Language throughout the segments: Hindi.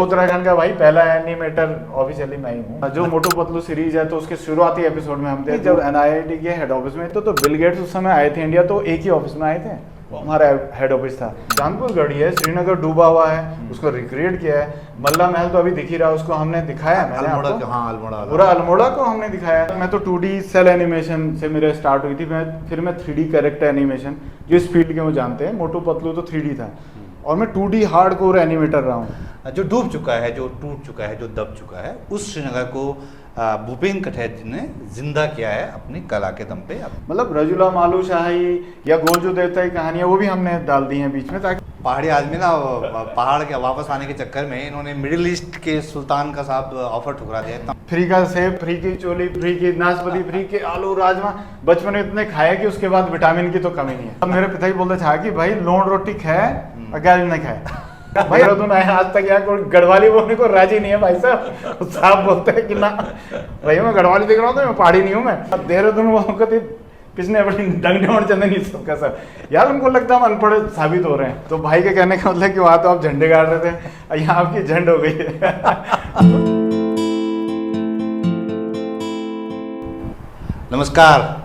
उत्तराखंड का भाई पहला एनिमेटर ऑफिशियली मैं ही हूँ। जो मोटू पतलू सीरीज है तो उसके शुरुआती एपिसोड में हम थे जब एनआईटी के हेड ऑफिस में तो बिल गेट्स उस समय आए थे इंडिया, तो एक ही ऑफिस में आए थे। हमारा हेड ऑफिस था। चांदपुर गढ़ी है, श्रीनगर डूबा हुआ है, उसको रिक्रिएट किया है। मल्ला महल तो अभी दिख ही रहा, उसको हमने दिखाया, मैंने आपको अल्मोड़ा पूरा अल्मोड़ा को हमने दिखाया। मैं तो 2D सेल एनिमेशन से मेरे स्टार्ट हुई थी, फिर मैं 3D कैरेक्टर एनिमेशन, जो इस फील्ड के वो जानते हैं, मोटू पतलू तो 3D था, और मैं 2D हार्डकोर एनिमेटर रहा हूँ। जो डूब चुका है, जो टूट चुका है, जो दब चुका है, उस श्रीनगर को भूपेन कठैत जी ने जिंदा किया है अपनी कला के दम पे। मतलब रजुला मालू शाही या गोलजू देवता की कहानियां वो भी हमने डाल दी हैं बीच में, ताकि पहाड़ी आदमी ना पहाड़ के वापस आने के चक्कर में इन्होंने मिडिल ईस्ट के सुल्तान का साहब ऑफर ठुकरा दिया। फ्री का सेब, फ्री की चोली, फ्री की नाशपाती, फ्री के आलू राजमा, बचपन में इतने खाए कि उसके बाद विटामिन की तो कमी नहीं है। अब मेरे पिताजी बोलते थे कि भाई लोन रोटी खाए अगर नहीं खाए। भाई देहरादून आए आज तक यहाँ कोई गढ़वाली बोलने को राजी नहीं है भाई साहब। साहब बोलते हैं कि ना भाई मैं गढ़वाली दिख रहा हूँ तो मैं पहाड़ी नहीं हूँ। मैं देहरादून वो पिछले बड़ी डंगडे चंदे नहीं सबका सब यार, उनको लगता है हम अनपढ़ साबित हो रहे हैं। तो भाई के कहने का मतलब कि वहाँ तो आप झंडे गाड़ रहे थे, यहाँ आपकी झंड हो गई है। नमस्कार।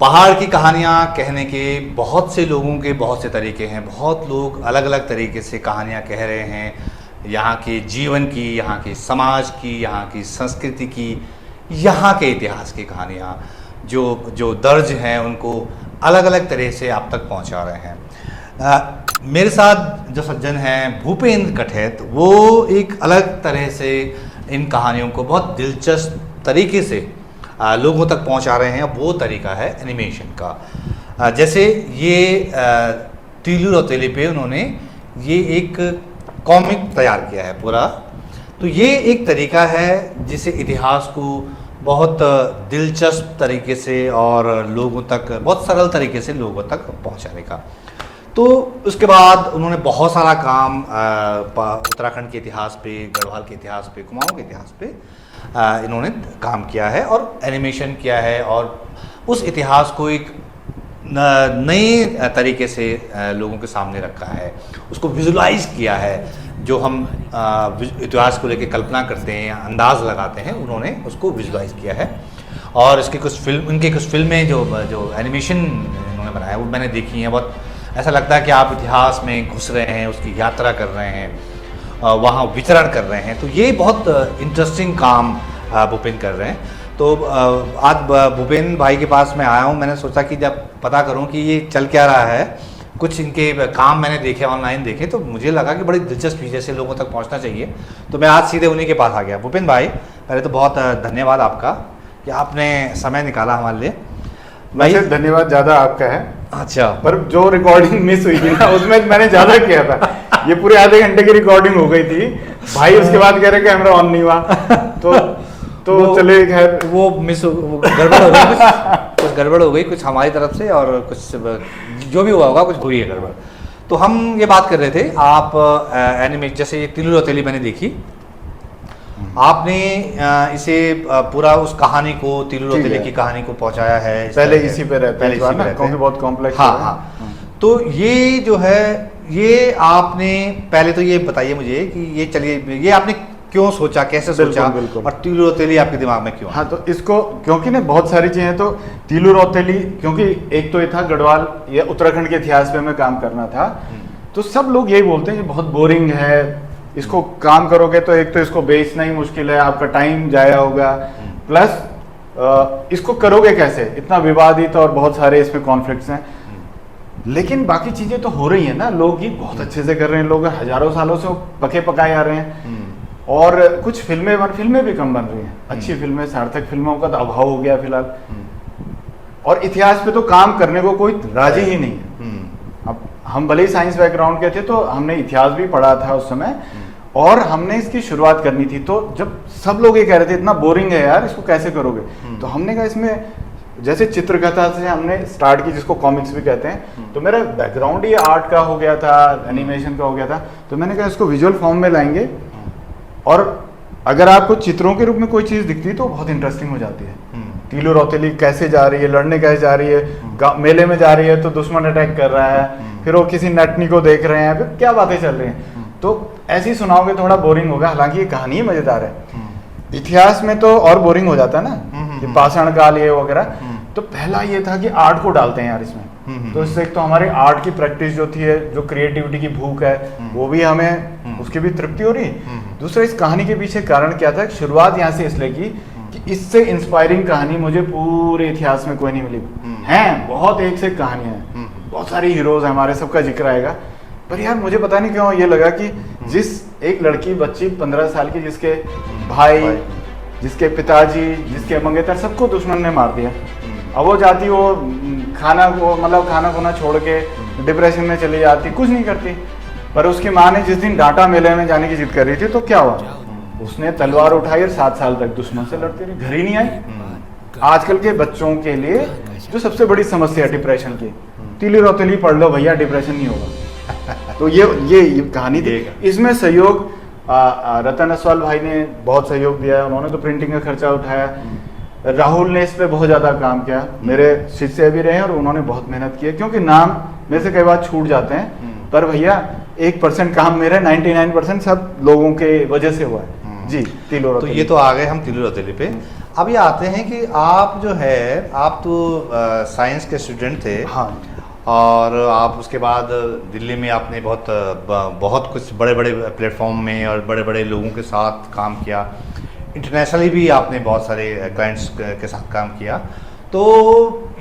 पहाड़ की कहानियाँ कहने के बहुत से लोगों के बहुत से तरीके हैं। बहुत लोग अलग अलग तरीके से कहानियाँ कह रहे हैं, यहाँ के जीवन की, यहाँ के समाज की, यहाँ की संस्कृति की, यहाँ के इतिहास की कहानियाँ जो दर्ज हैं उनको अलग अलग तरह से आप तक पहुँचा रहे हैं। मेरे साथ जो सज्जन हैं भूपेन कठैत, वो एक अलग तरह से इन कहानियों को बहुत दिलचस्प तरीके से लोगों तक पहुंचा रहे हैं। वो तरीका है एनिमेशन का। जैसे ये तीलू रौतेली पे उन्होंने ये एक कॉमिक तैयार किया है पूरा। तो ये एक तरीका है जिसे इतिहास को बहुत दिलचस्प तरीके से और लोगों तक बहुत सरल तरीके से लोगों तक पहुंचाने का। तो उसके बाद उन्होंने बहुत सारा काम उत्तराखंड के इतिहास पे, गढ़वाल के इतिहास पे, कुमाऊं के इतिहास पे इन्होंने काम किया है और एनिमेशन किया है, और उस इतिहास को एक नए तरीके से लोगों के सामने रखा है, उसको विजुलाइज किया है। जो हम इतिहास को लेकर कल्पना करते हैं, अंदाज़ लगाते हैं, उन्होंने उसको विजुलाइज किया है। और इसकी उनकी कुछ फिल्में जो एनिमेशन इन्होंने बनाया वो मैंने देखी हैं। बहुत ऐसा लगता है कि आप इतिहास में घुस रहे हैं, उसकी यात्रा कर रहे हैं, वहाँ विचरण कर रहे हैं। तो ये बहुत इंटरेस्टिंग काम भूपेन कर रहे हैं। तो आज भूपेन भाई के पास मैं आया हूँ। मैंने सोचा कि जब पता करूँ कि ये चल क्या रहा है, कुछ इनके काम मैंने देखे, ऑनलाइन देखे, तो मुझे लगा कि बड़ी दिलचस्प चीज़ से लोगों तक पहुँचना चाहिए। तो मैं आज सीधे उन्हीं के पास आ गया। भूपेन भाई, पहले तो बहुत धन्यवाद आपका कि आपने समय निकाला हमारे लिए। भाई धन्यवाद ज़्यादा आपका है। अच्छा, पर जो रिकॉर्डिंग मिस हुई थी ना उसमें मैंने ज़्यादा किया था। ये पूरे आधे घंटे की रिकॉर्डिंग हो गई थी भाई, उसके बाद कह रहे कैमरा ऑन नहीं हुआ। तो चले खैर वो मिस गड़बड़ हो गई, कुछ गड़बड़ हो गई, कुछ हमारी तरफ से और कुछ जो भी हुआ होगा, कुछ हुई है गड़बड़। तो हम ये बात कर रहे थे, आप एनिमेट जैसे ये तीलू रौतेली मैंने देखी, आपने इसे पूरा उस कहानी को, तीलू रौतेली की कहानी को पहुंचाया है। पहले इसी पे रहते हैं क्योंकि बहुत कॉम्प्लेक्स। हाँ। तो ये जो है, ये आपने पहले तो ये बताइए मुझे कि ये चलिए, ये आपने क्यों सोचा, कैसे सोचा, और तीलू रौतेली आपके दिमाग में क्यों? हाँ, तो इसको क्योंकि ना बहुत सारी चीज़ें, तो तीलू रौतेली क्योंकि एक तो ये था गढ़वाल या उत्तराखंड के इतिहास पे हमें काम करना था। तो सब लोग यही बोलते हैं कि बहुत बोरिंग है, इसको काम करोगे तो एक तो इसको बेचना ही मुश्किल है, आपका टाइम जाया होगा, प्लस इसको करोगे कैसे, इतना विवादित और बहुत सारे इसमें कॉन्फ्लिक्ट्स हैं। लेकिन बाकी चीज़ें तो हो रही हैं ना, लोकगीत बहुत अच्छे से कर रहे हैं, लोग हजारों सालों से पके पकाए आ रहे हैं। और कुछ फिल्में भी कम बन रही हैं, अच्छी फिल्में, सार्थक फिल्मों का तो अभाव हो गया फिलहाल। और इतिहास पे तो काम करने को कोई राजी ही नहीं है। अब हम भले ही साइंस बैकग्राउंड के थे, तो हमने इतिहास भी पढ़ा था उस समय, और हमने इसकी शुरुआत करनी थी। तो जब सब लोग ये कह रहे थे इतना बोरिंग है यार, इसको कैसे करोगे, तो हमने कहा इसमें जैसे चित्रकथा से हमने स्टार्ट की, जिसको कॉमिक्स भी कहते हैं। तो मेरा बैकग्राउंड ही आर्ट का हो गया था, एनिमेशन का हो गया था। तो मैंने कहा इसको विजुअल फॉर्म में लाएंगे, और अगर आपको चित्रों के रूप में कोई चीज़ दिखती है तो बहुत इंटरेस्टिंग हो जाती है। तीलू रौतेली कैसे जा रही है, लड़ने कैसे जा रही है, मेले में जा रही है तो दुश्मन अटैक कर रहा है, फिर वो किसी नटनी को देख रहे हैं, फिर क्या बातें चल रही हैं। तो ऐसे ही सुनाओगे थोड़ा बोरिंग होगा, हालांकि ये कहानी ही मजेदार है। इतिहास में तो और बोरिंग हो जाता है ना, ये पाषाण काल ये वगैरह। तो पहला ये था कि आर्ट को डालते हैं यार इसमें, तो इससे एक तो हमारे आर्ट की प्रैक्टिस जो थी, जो क्रिएटिविटी की भूख है वो भी हमें उसकी भी तृप्ति हो रही। दूसरा, इस कहानी के पीछे कारण क्या था, शुरुआत यहाँ से इसलिए की कि इससे इंस्पायरिंग कहानी मुझे पूरे इतिहास में कोई नहीं मिली। हैं बहुत एक से एक कहानियां हैं, बहुत सारे हीरोज हैं हमारे, सबका जिक्र आएगा। पर यार मुझे पता नहीं क्यों ये लगा कि जिस एक लड़की बच्ची 15 साल की, जिसके भाई, जिसके पिताजी, जिसके मंगेतर, सबको दुश्मन ने मार दिया। अब वो जाती, वो खाना को मतलब खाना खुना छोड़ के डिप्रेशन में चली जाती, कुछ नहीं करती। पर उसकी माँ ने जिस दिन डांटा मेले में जाने की जिद कर रही थी, तो क्या हुआ, उसने तलवार उठाई और 7 साल तक दुश्मन से लड़ती रही, घर ही नहीं आई। आजकल के बच्चों के लिए जो सबसे बड़ी समस्या है डिप्रेशन की, तीली रोतीली पढ़ लो भैया, डिप्रेशन नहीं होगा। तो ये कहानी थी। इसमें सहयोग रतन असवाल भाई ने बहुत सहयोग दिया है, उन्होंने तो प्रिंटिंग का खर्चा उठाया। राहुल ने इस पे बहुत ज़्यादा काम किया, मेरे शिष्य भी रहे और उन्होंने बहुत मेहनत की है, क्योंकि नाम में से कई बार छूट जाते हैं। पर भैया 1% काम मेरा, 99% सब लोगों के वजह से हुआ है। जी, तिलो तो ये तो आ गए हम तिलो रौतेली पे। अब ये आते हैं कि आप जो है, आप तो साइंस के स्टूडेंट थे। हाँ। और आप उसके बाद दिल्ली में आपने बहुत कुछ बड़े बड़े प्लेटफॉर्म में और बड़े बड़े लोगों के साथ काम किया। इंटरनेशनली भी आपने बहुत सारे क्लाइंट्स के साथ काम किया। तो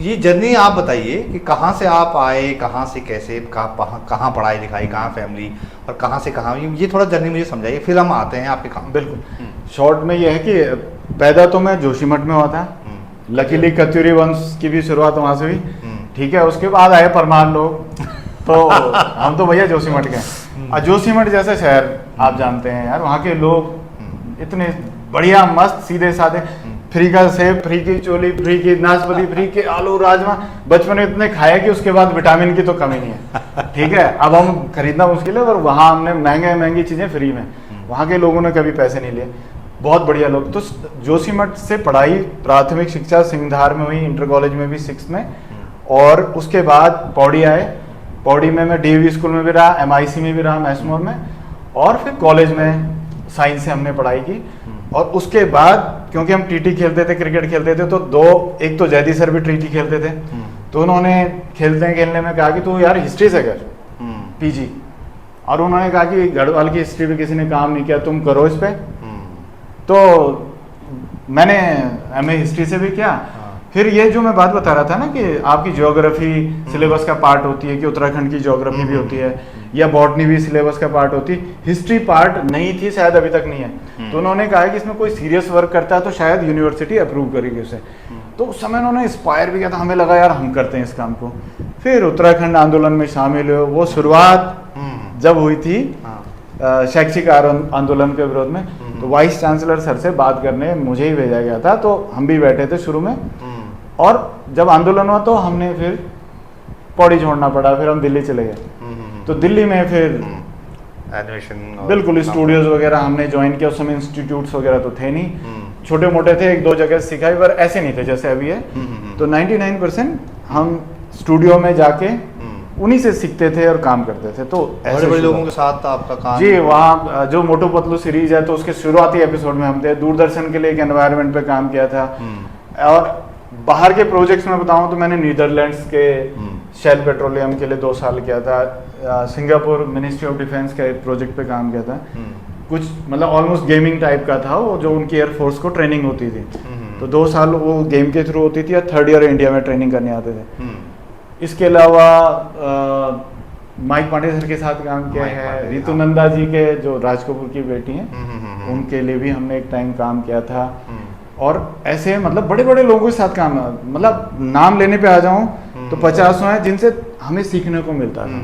ये जर्नी आप बताइए कि कहाँ से आप आए, कहाँ से कैसे, कहाँ पढ़ाई लिखाई, कहाँ फैमिली, और कहाँ से कहाँ, ये थोड़ा जर्नी मुझे समझाइए, फिर हम आते हैं आपके काम। बिल्कुल, शॉर्ट में ये है कि पैदा तो मैं जोशीमठ में हुआ था, लकीली कत्यूरी वंश की भी शुरुआत वहाँ से हुई। ठीक है, उसके बाद आए परमार लोग, तो हम तो भैया जोशीमठ के हैं। और जोशीमठ जैसे शहर आप जानते हैं यार, वहाँ के लोग इतने बढ़िया, मस्त, सीधे साधे, फ्री का सेब, फ्री की चोली, फ्री की नाशपाती, फ्री के आलू राजमा, बचपन में इतने खाया कि उसके बाद विटामिन की तो कमी नहीं है। ठीक है, अब हम खरीदना मुश्किल है, पर वहाँ हमने महंगी चीज़ें फ्री में, वहाँ के लोगों ने कभी पैसे नहीं लिए, बहुत बढ़िया लोग। तो जोशीमठ से पढ़ाई, प्राथमिक शिक्षा सिंगधार में हुई, इंटर कॉलेज में भी 6 में, और उसके बाद पौड़ी आए। पौड़ी में मैं DAV स्कूल में भी रहा, MIC में भी रहा, मैसमोर में, और फिर कॉलेज में साइंस से हमने पढ़ाई की। और उसके बाद क्योंकि हम TT खेलते थे, क्रिकेट खेलते थे, तो एक तो जयदी सर भी TT खेलते थे, तो उन्होंने खेलने में कहा कि तू यार हिस्ट्री से कर PG, और उन्होंने कहा कि गढ़वाल की हिस्ट्री पे किसी ने काम नहीं किया, तुम करो इस पे। तो मैंने MA हिस्ट्री से भी किया। फिर ये जो मैं बात बता रहा था ना कि आपकी ज्योग्राफी सिलेबस का पार्ट होती है, कि उत्तराखंड की ज्योग्राफी भी होती है, या बॉटनी भी सिलेबस का पार्ट होती है, हिस्ट्री पार्ट नहीं थी, शायद अभी तक नहीं है। तो उन्होंने कहा कि इसमें कोई सीरियस वर्क करता है तो शायद यूनिवर्सिटी अप्रूव करेगी उसे। तो उस समय उन्होंने इंस्पायर भी किया था, हमें लगा यार हम करते हैं इस काम को। फिर उत्तराखंड आंदोलन में शामिल हुए, वो शुरुआत जब हुई थी शैक्षिक आंदोलन के विरोध में, तो वाइस चांसलर सर से बात करने मुझे ही भेजा गया था, तो हम भी बैठे थे शुरू में। और जब आंदोलन हुआ तो हमने फिर पौड़ी छोड़ना पड़ा, फिर हम दिल्ली चले गए। तो दिल्ली में फिर एनिमेशन, बिल्कुल स्टूडियोज वगैरह हमने ज्वाइन किया। उस समय इंस्टीट्यूट्स वगैरह तो थे नहीं, छोटे मोटे थे, 1-2 जगह सिखाई, पर ऐसे नहीं थे जैसे अभी है। तो 99% हम स्टूडियो में जाके उन्हीं से सीखते थे और काम करते थे। तो बड़े बड़े लोगों के साथ आपका काम। जी, वहाँ जो मोटू पतलू सीरीज है, तो उसके शुरुआती एपिसोड में हम थे। दूरदर्शन के लिए एक एनवायरनमेंट पे काम किया था। और बाहर के प्रोजेक्ट्स में बताऊं तो मैंने नीदरलैंड्स के शेल पेट्रोलियम के लिए 2 साल किया था, सिंगापुर मिनिस्ट्री ऑफ डिफेंस के प्रोजेक्ट पे काम किया था। कुछ मतलब ऑलमोस्ट गेमिंग टाइप का था वो, जो उनकी एयरफोर्स को ट्रेनिंग होती थी। तो 2 साल वो गेम के थ्रू होती थी, या 3rd ईयर इंडिया में ट्रेनिंग करने आते थे। इसके अलावा माइक पांडे सर के साथ काम किया है, रितु नंदा जी के जो राज कपूर की बेटी हैं, उनके लिए भी हमने एक टाइम काम किया था। और ऐसे मतलब बड़े बड़े लोगों के साथ काम, मतलब नाम लेने पे आ जाऊं तो 50 हैं जिनसे हमें सीखने को मिलता था।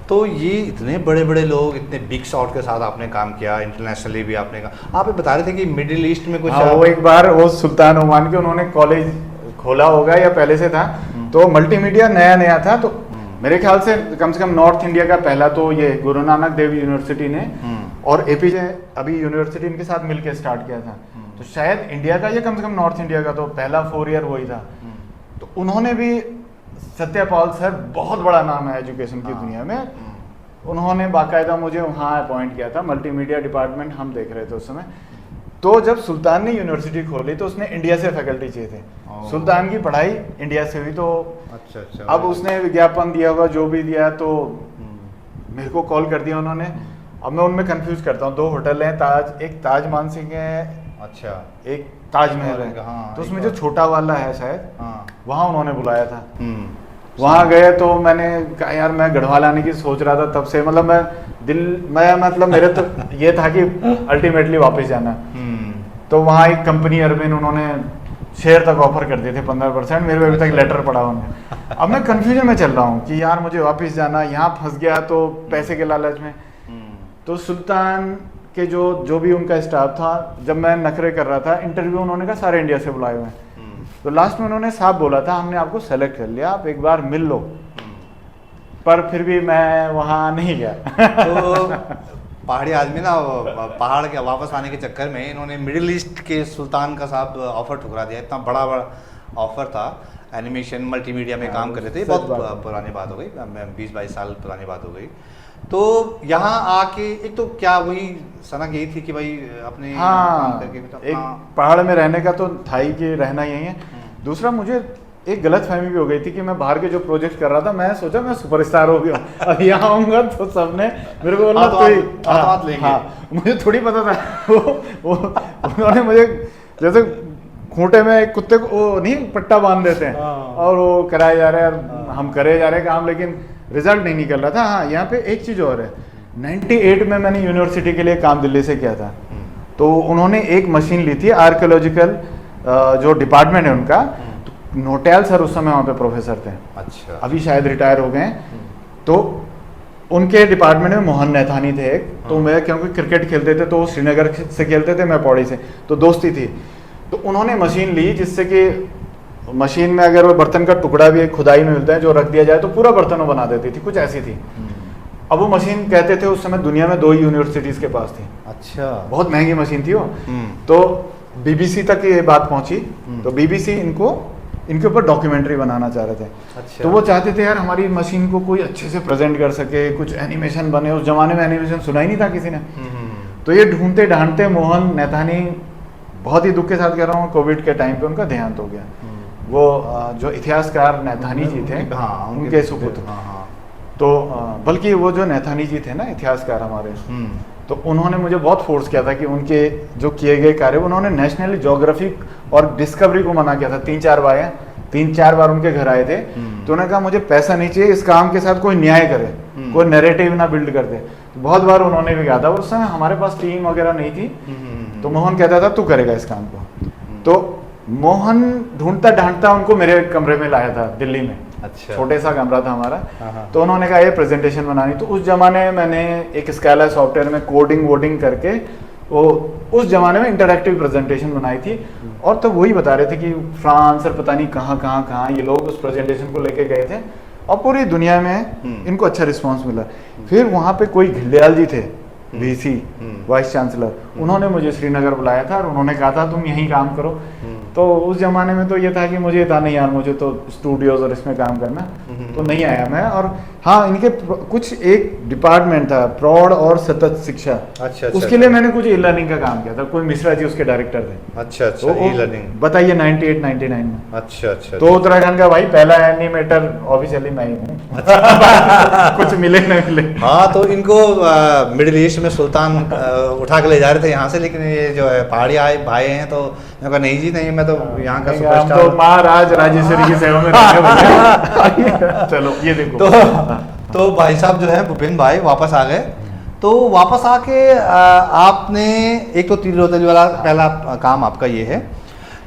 तो ये इतने बड़े बड़े लोग, इतने बिग शॉट के साथ आपने काम किया, इंटरनेशनली भी आपने काम। आप बता रहे थे कि मिडिल ईस्ट में कुछ वो एक बार वो सुल्तान ओमान के उन्होंने कॉलेज खोला होगा या पहले से था, तो मल्टीमीडिया नया था। तो मेरे ख्याल से कम नॉर्थ इंडिया का पहला तो ये गुरु नानक देव यूनिवर्सिटी ने और APJ अभी यूनिवर्सिटी इनके साथ मिलकर स्टार्ट किया था। तो शायद इंडिया का या कम से कम नॉर्थ इंडिया का तो पहला 4 ईयर वही था। तो उन्होंने भी, सत्या पॉल सर बहुत बड़ा नाम है एजुकेशन की दुनिया में, उन्होंने बाकायदा मुझे वहाँ अपॉइंट किया था, मल्टीमीडिया डिपार्टमेंट हम देख रहे थे उस समय। तो जब सुल्तान ने यूनिवर्सिटी खोली तो उसने इंडिया से फैकल्टी चाहिए थे। सुल्तान की पढ़ाई इंडिया से हुई, तो अच्छा अब उसने विज्ञापन दिया होगा जो भी दिया, तो मेरे को कॉल कर दिया उन्होंने। अब मैं उनमें कंफ्यूज करता हूँ, 2 होटल हैं, ताज, एक ताज मानसिंह है, अच्छा, एक ताजमहल है। हाँ, तो उसमें जो छोटा वाला है शायद, हाँ, वहाँ उन्होंने बुलाया था। वहाँ गए तो मैंने कहा यार मैं गढ़वाल आने की सोच रहा था तब से, मतलब मैं मतलब मेरे तो ये था कि अल्टीमेटली वापस जाना। तो वहाँ एक कंपनी अरबिन, उन्होंने शेयर तक ऑफर कर दिए थे 15%, मेरे को अभी तक लेटर पड़ा उन्हें। अब मैं कंफ्यूजन में चल रहा हूँ कि यार मुझे वापस जाना, यहाँ फंस गया तो पैसे के लालच में। तो सुल्तान के जो भी उनका स्टाफ था, जब मैं नखरे कर रहा था, इंटरव्यू उन्होंने कहा सारे इंडिया से बुलाए हुए हैं। तो लास्ट में उन्होंने साफ बोला था हमने आपको सेलेक्ट कर लिया, आप एक बार मिल लो। पर फिर भी मैं वहाँ नहीं गया। तो पहाड़ी आदमी ना पहाड़ के वापस आने के चक्कर में इन्होंने मिडिल ईस्ट के सुल्तान का साहब ऑफर ठुकरा दिया। इतना बड़ा ऑफर था, एनिमेशन मल्टीमीडिया में काम कर रहे थे, बहुत पुरानी बात हो गई, 20-22 साल पुरानी बात हो गई। तो यहाँ आके एक तो क्या वही सनक यही थी कि भाई अपने काम करके तो एक पहाड़ में रहने का तो था ही कि रहना यही है। दूसरा मुझे एक गलत फहमी भी हो गई थी कि मैं बाहर के जो प्रोजेक्ट कर रहा था, मैं सोचा मैं सुपरस्टार हो गया, अब यहाँ आऊंगा तो सबने मेरे को बोला तो मुझे थोड़ी पता था। वो उन्होंने मुझे जैसे खूंटे में कुत्ते को वो नहीं पट्टा बांध देते हैं, और वो कराए जा रहे हैं, हम करे जा रहे हैं काम, लेकिन रिजल्ट नहीं निकल रहा था। हाँ, यहाँ पे एक चीज़ और है, 98 में मैंने यूनिवर्सिटी के लिए काम दिल्ली से किया था। तो उन्होंने एक मशीन ली थी, आर्कियोलॉजिकल जो डिपार्टमेंट है उनका, तो नोटियाल सर उस समय वहाँ पे प्रोफेसर थे, अच्छा, अभी शायद रिटायर हो गए। तो उनके डिपार्टमेंट में मोहन नैथानी थे एक, तो मैं क्योंकि क्रिकेट खेलते थे तो वो श्रीनगर से खेलते थे, मैं पौड़ी से, तो दोस्ती थी। तो उन्होंने मशीन ली जिससे कि मशीन में अगर वो बर्तन का टुकड़ा भी एक खुदाई में मिलता है जो रख दिया जाए तो पूरा बर्तन वो बना देती थी, कुछ ऐसी थी। अब वो मशीन कहते थे उस समय दुनिया में 2 ही यूनिवर्सिटीज के पास थी। अच्छा, बहुत महंगी मशीन थी वो। तो बीबीसी तक ये बात पहुंची, तो बीबीसी इनके ऊपर डॉक्यूमेंट्री बनाना चाह रहे थे। अच्छा। तो वो चाहते थे यार हमारी मशीन को कोई अच्छे से प्रेजेंट कर सके, कुछ एनिमेशन बने। उस जमाने में एनिमेशन सुना ही नहीं था किसी ने। तो ये ढूंढते ढांढते मोहन नैथानी, बहुत ही दुख के साथ कह रहा हूँ, कोविड के टाइम पे उनका देहांत हो गया। वो जो इतिहासकार नैथानी जी थे, उनके सुपुत्र। तो बल्कि वो जो नैथानी जी थे ना इतिहासकार हमारे, तो उन्होंने मुझे बहुत फोर्स किया था कि उनके जो किए गए कार्य, उन्होंने नेशनल ज्योग्राफिक और डिस्कवरी को मना किया था। 3-4 बार उनके घर आए थे। तो उन्होंने कहा मुझे पैसा नहीं चाहिए, इस काम के साथ कोई न्याय करे, कोई नैरेटिव ना बिल्ड कर दे। तो बहुत बार उन्होंने भी कहा था। उस समय हमारे पास टीम वगैरह नहीं थी, तो मोहन कहता था तू करेगा इस काम को। तो मोहन ढूंढता ढांढता उनको मेरे कमरे में लाया था दिल्ली में। अच्छा, छोटे सा कमरा था हमारा। तो उन्होंने कहा ये प्रेजेंटेशन बनानी। तो उस जमाने में मैंने एक स्काला सॉफ्टवेयर में कोडिंग वोडिंग करके वो उस जमाने में इंटरैक्टिव प्रेजेंटेशन बनाई थी। और तो वही बता रहे थे कि फ्रांस और पता नहीं कहाँ ये लोग उस प्रेजेंटेशन को लेके गए थे और पूरी दुनिया में इनको अच्छा रिस्पॉन्स मिला। फिर वहाँ पे कोई घिल्डियाल जी थे, वीसी वाइस चांसलर, उन्होंने मुझे श्रीनगर बुलाया था और उन्होंने कहा था तुम यहीं काम करो। तो उस जमाने में तो ये था कि मुझे था नहीं यार, मुझे तो स्टूडियोज और इसमें काम करना, तो नहीं आया मैं। और हाँ, इनके कुछ एक डिपार्टमेंट था प्रौढ़ और सतत शिक्षा, अच्छा, उसके लिए मैंने कुछ ई लर्निंग का काम किया था। कोई मिश्रा जी उसके डायरेक्टर थे। अच्छा, तो ई लर्निंग बताइए 98-99 में। अच्छा। तो उत्तराखंड का भाई पहला एनिमेटर ऑफिशियली मैं ही हूँ। कुछ मिले न मिले। हाँ, तो इनको मिडिल ईस्ट में सुल्तान उठा के ले जा रहे थे यहाँ से, लेकिन ये जो है पहाड़ी भाई हैं तो मैंने कहा नहीं जी नहीं, मैं तो यहाँ का सुपरस्टार, तो महाराज राजेश्वरी की सेवा में रहने। चलो ये देखो। तो भाई साहब जो है भूपेन भाई वापस आ गए। तो वापस आके आपने एक तो तीर रोतली वाला पहला काम आपका ये है,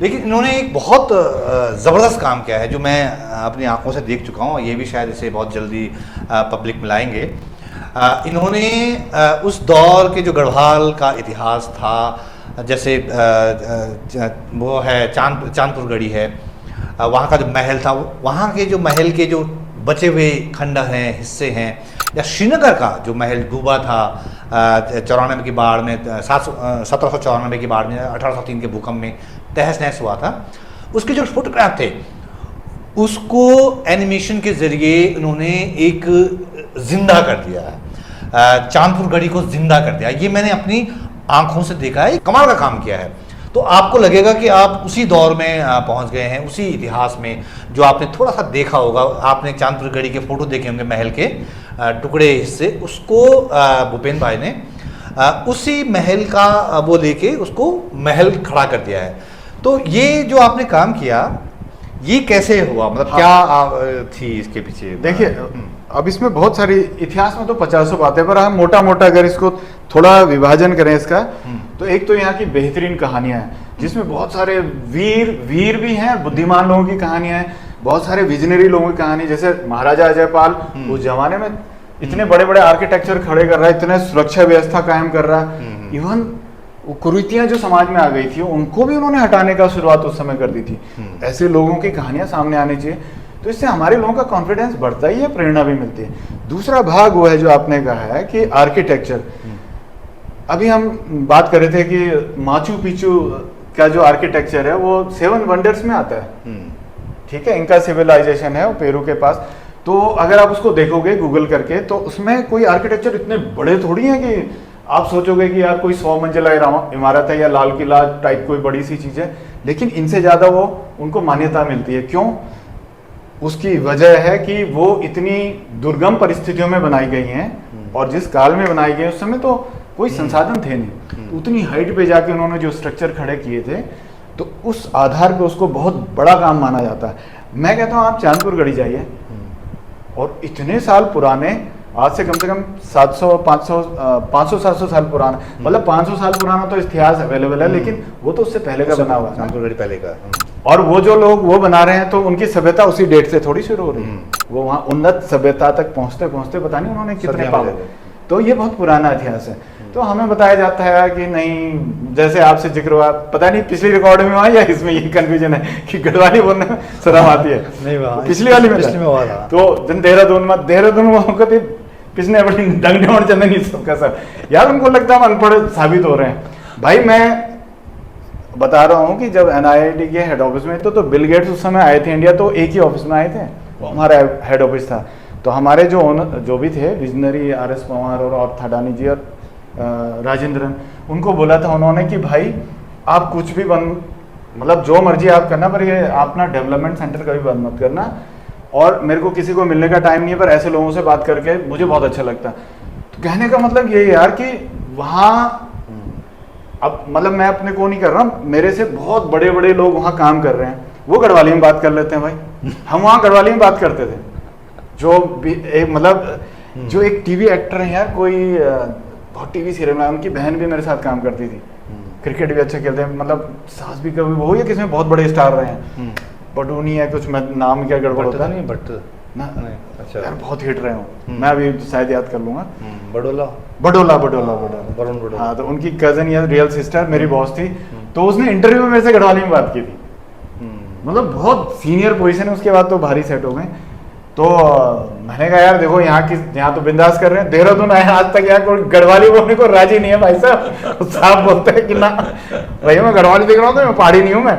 लेकिन इन्होंने एक बहुत ज़बरदस्त काम किया है जो मैं अपनी आंखों से देख चुका हूँ। ये भी शायद इसे बहुत जल्दी पब्लिक में लाएंगे। इन्होंने उस दौर के जो गढ़वाल का इतिहास था, जैसे वो है चांदपुर गढ़ी है, वहाँ का जो महल था, वहाँ के जो महल के जो बचे हुए खंडर हैं, हिस्से हैं, या श्रीनगर का जो महल डूबा था 94 की बाढ़ में, 1794 की बाढ़ में, 1803 के भूकंप में तहस नहस हुआ था, उसके जो फोटोग्राफ थे उसको एनिमेशन के जरिए उन्होंने एक जिंदा कर दिया है। चांदपुर गढ़ी को जिंदा कर दिया। ये मैंने अपनी आंखों से देखा है, कमाल का काम किया है। तो आपको लगेगा कि आप उसी दौर में पहुंच गए हैं, उसी इतिहास में जो आपने थोड़ा सा देखा होगा। आपने चांदपुर गढ़ी के फोटो देखे होंगे, महल के टुकड़े हिस्से, उसको भूपेन भाई ने उसी महल का वो लेके उसको महल खड़ा कर दिया है। तो ये जो आपने काम किया, ये कैसे हुआ, मतलब हाँ। क्या थी इसके पीछे? देखिए, अब इसमें बहुत सारी, इतिहास में तो 50 बातें, पर हम मोटा मोटा अगर इसको थोड़ा विभाजन करें इसका, तो एक तो यहाँ की बेहतरीन कहानियां हैं जिसमें बहुत सारे वीर भी हैं, बुद्धिमान लोगों की कहानियां हैं, बहुत सारे विजनरी लोगों की कहानी, जैसे महाराजा अजयपाल उस जमाने में इतने बड़े बड़े आर्किटेक्चर खड़े कर रहा है, इतने सुरक्षा व्यवस्था कायम कर रहा है। इवन कुरीतियां जो समाज में आ गई थी उनको भी उन्होंने हटाने का शुरुआत उस समय कर दी थी। ऐसे लोगों की कहानियां सामने आनी चाहिए, तो इससे हमारे लोगों का कॉन्फिडेंस बढ़ता ही है, प्रेरणा भी मिलती है। दूसरा भाग वो है जो आपने कहा है कि आर्किटेक्चर, अभी हम बात कर रहे थे कि माचू पिचू का जो आर्किटेक्चर है वो 7 वंडर्स में आता है, ठीक है, इनका सिविलाइजेशन है वो पेरू के पास। तो अगर आप उसको देखोगे गूगल करके तो उसमें कोई आर्किटेक्चर इतने बड़े थोड़ी हैं कि आप सोचोगे कि यार कोई 100 मंजिला इमारत है या लाल किला टाइप कोई बड़ी सी चीज है, लेकिन इनसे ज्यादा वो उनको मान्यता मिलती है। क्यों? उसकी वजह है कि वो इतनी दुर्गम परिस्थितियों में बनाई गई हैं, और जिस काल में बनाई गई उस समय तो कोई संसाधन थे नहीं, तो उतनी हाइट पे जाके उन्होंने जो स्ट्रक्चर खड़े किए थे, तो उस आधार पे उसको बहुत बड़ा काम माना जाता है। मैं कहता हूँ आप चांदपुर गढ़ी जाइए, और इतने साल पुराने, आज से कम 500-700 साल पुराना, मतलब 500 साल पुराना तो इतिहास अवेलेबल है, लेकिन वो तो उससे पहले का बना हुआ है, चांदपुर गढ़ी पहले का। और वो जो लोग वो बना रहे हैं तो उनकी सभ्यता उसी डेट से थोड़ी शुरू हो रही है। वो वहाँ उन्नत सभ्यता तक पहुँचते पहुँचते पता नहीं उन्होंने कितने पाए। तो ये बहुत पुराना इतिहास है। तो हमें बताया जाता है कि नहीं, जैसे आपसे जिक्र हुआ, पता नहीं पिछली रिकॉर्ड में हुआ या इसमें ये कंफ्यूजन है कि गढ़वाली बोलने में शर्म आती है। नहीं, पिछली वाली में हुआ था। तो जन देहरादून में पिछले बड़ी डंगडोड़ चंदनी सबका सब यार, उनको लगता है हम अनपढ़ साबित हो रहे हैं। भाई मैं बता रहा हूँ कि जब NIIT के हेड ऑफिस में तो बिल गेट्स उस समय आए थे इंडिया, तो एक ही ऑफिस में आए थे, वो हमारा हेड ऑफिस था। तो हमारे जो भी थे विजनरी, RS पवार और थाडानी जी और राजेंद्रन, उनको बोला था उन्होंने कि भाई आप कुछ भी मतलब जो मर्जी आप करना, पर ये अपना डेवलपमेंट सेंटर कभी बंद मत करना। और मेरे को किसी को मिलने का टाइम नहीं है, पर ऐसे लोगों से बात करके मुझे बहुत अच्छा लगता। तो कहने का मतलब ये यार कि वहाँ, अब मतलब मैं अपने को नहीं कर रहा, मेरे से बहुत बड़े बड़े लोग वहाँ काम कर रहे हैं, वो गढ़वाली में बात कर लेते हैं भाई। हम वहाँ गढ़वाली में बात करते थे। जो मतलब जो एक टीवी एक्टर है यार, कोई बहुत टीवी सीरियल में, उनकी बहन भी मेरे साथ काम करती थी, क्रिकेट भी अच्छा खेलते हैं, मतलब सास भी कभी वो या किसमें बहुत बड़े स्टार रहे हैं, बटूनी है कुछ, नाम क्या गड़बड़ होता है, बट ना नहीं, अच्छा यार बहुत हिट रहे हो, मैं अभी शायद याद कर लूंगा। बडोला वरुण बडोला, हाँ, तो उनकी कजन या रियल सिस्टर मेरी बॉस थी, तो उसने इंटरव्यू में मेरे से गढ़वाली में बात की थी, मतलब बहुत सीनियर पोजीशन है। उसके बाद तो भारी सेट हो गए। तो मैंने कहा यार देखो, यहाँ तो बिंदास कर रहे हैं, देहरादून आए आज तक यहाँ कोई गढ़वाली बोलने को राजी नहीं है भाई साहब। साहब बोलते हैं कि ना भैया मैं गढ़वाली देख रहा हूँ, तो मैं पहाड़ी नहीं हूँ मैं।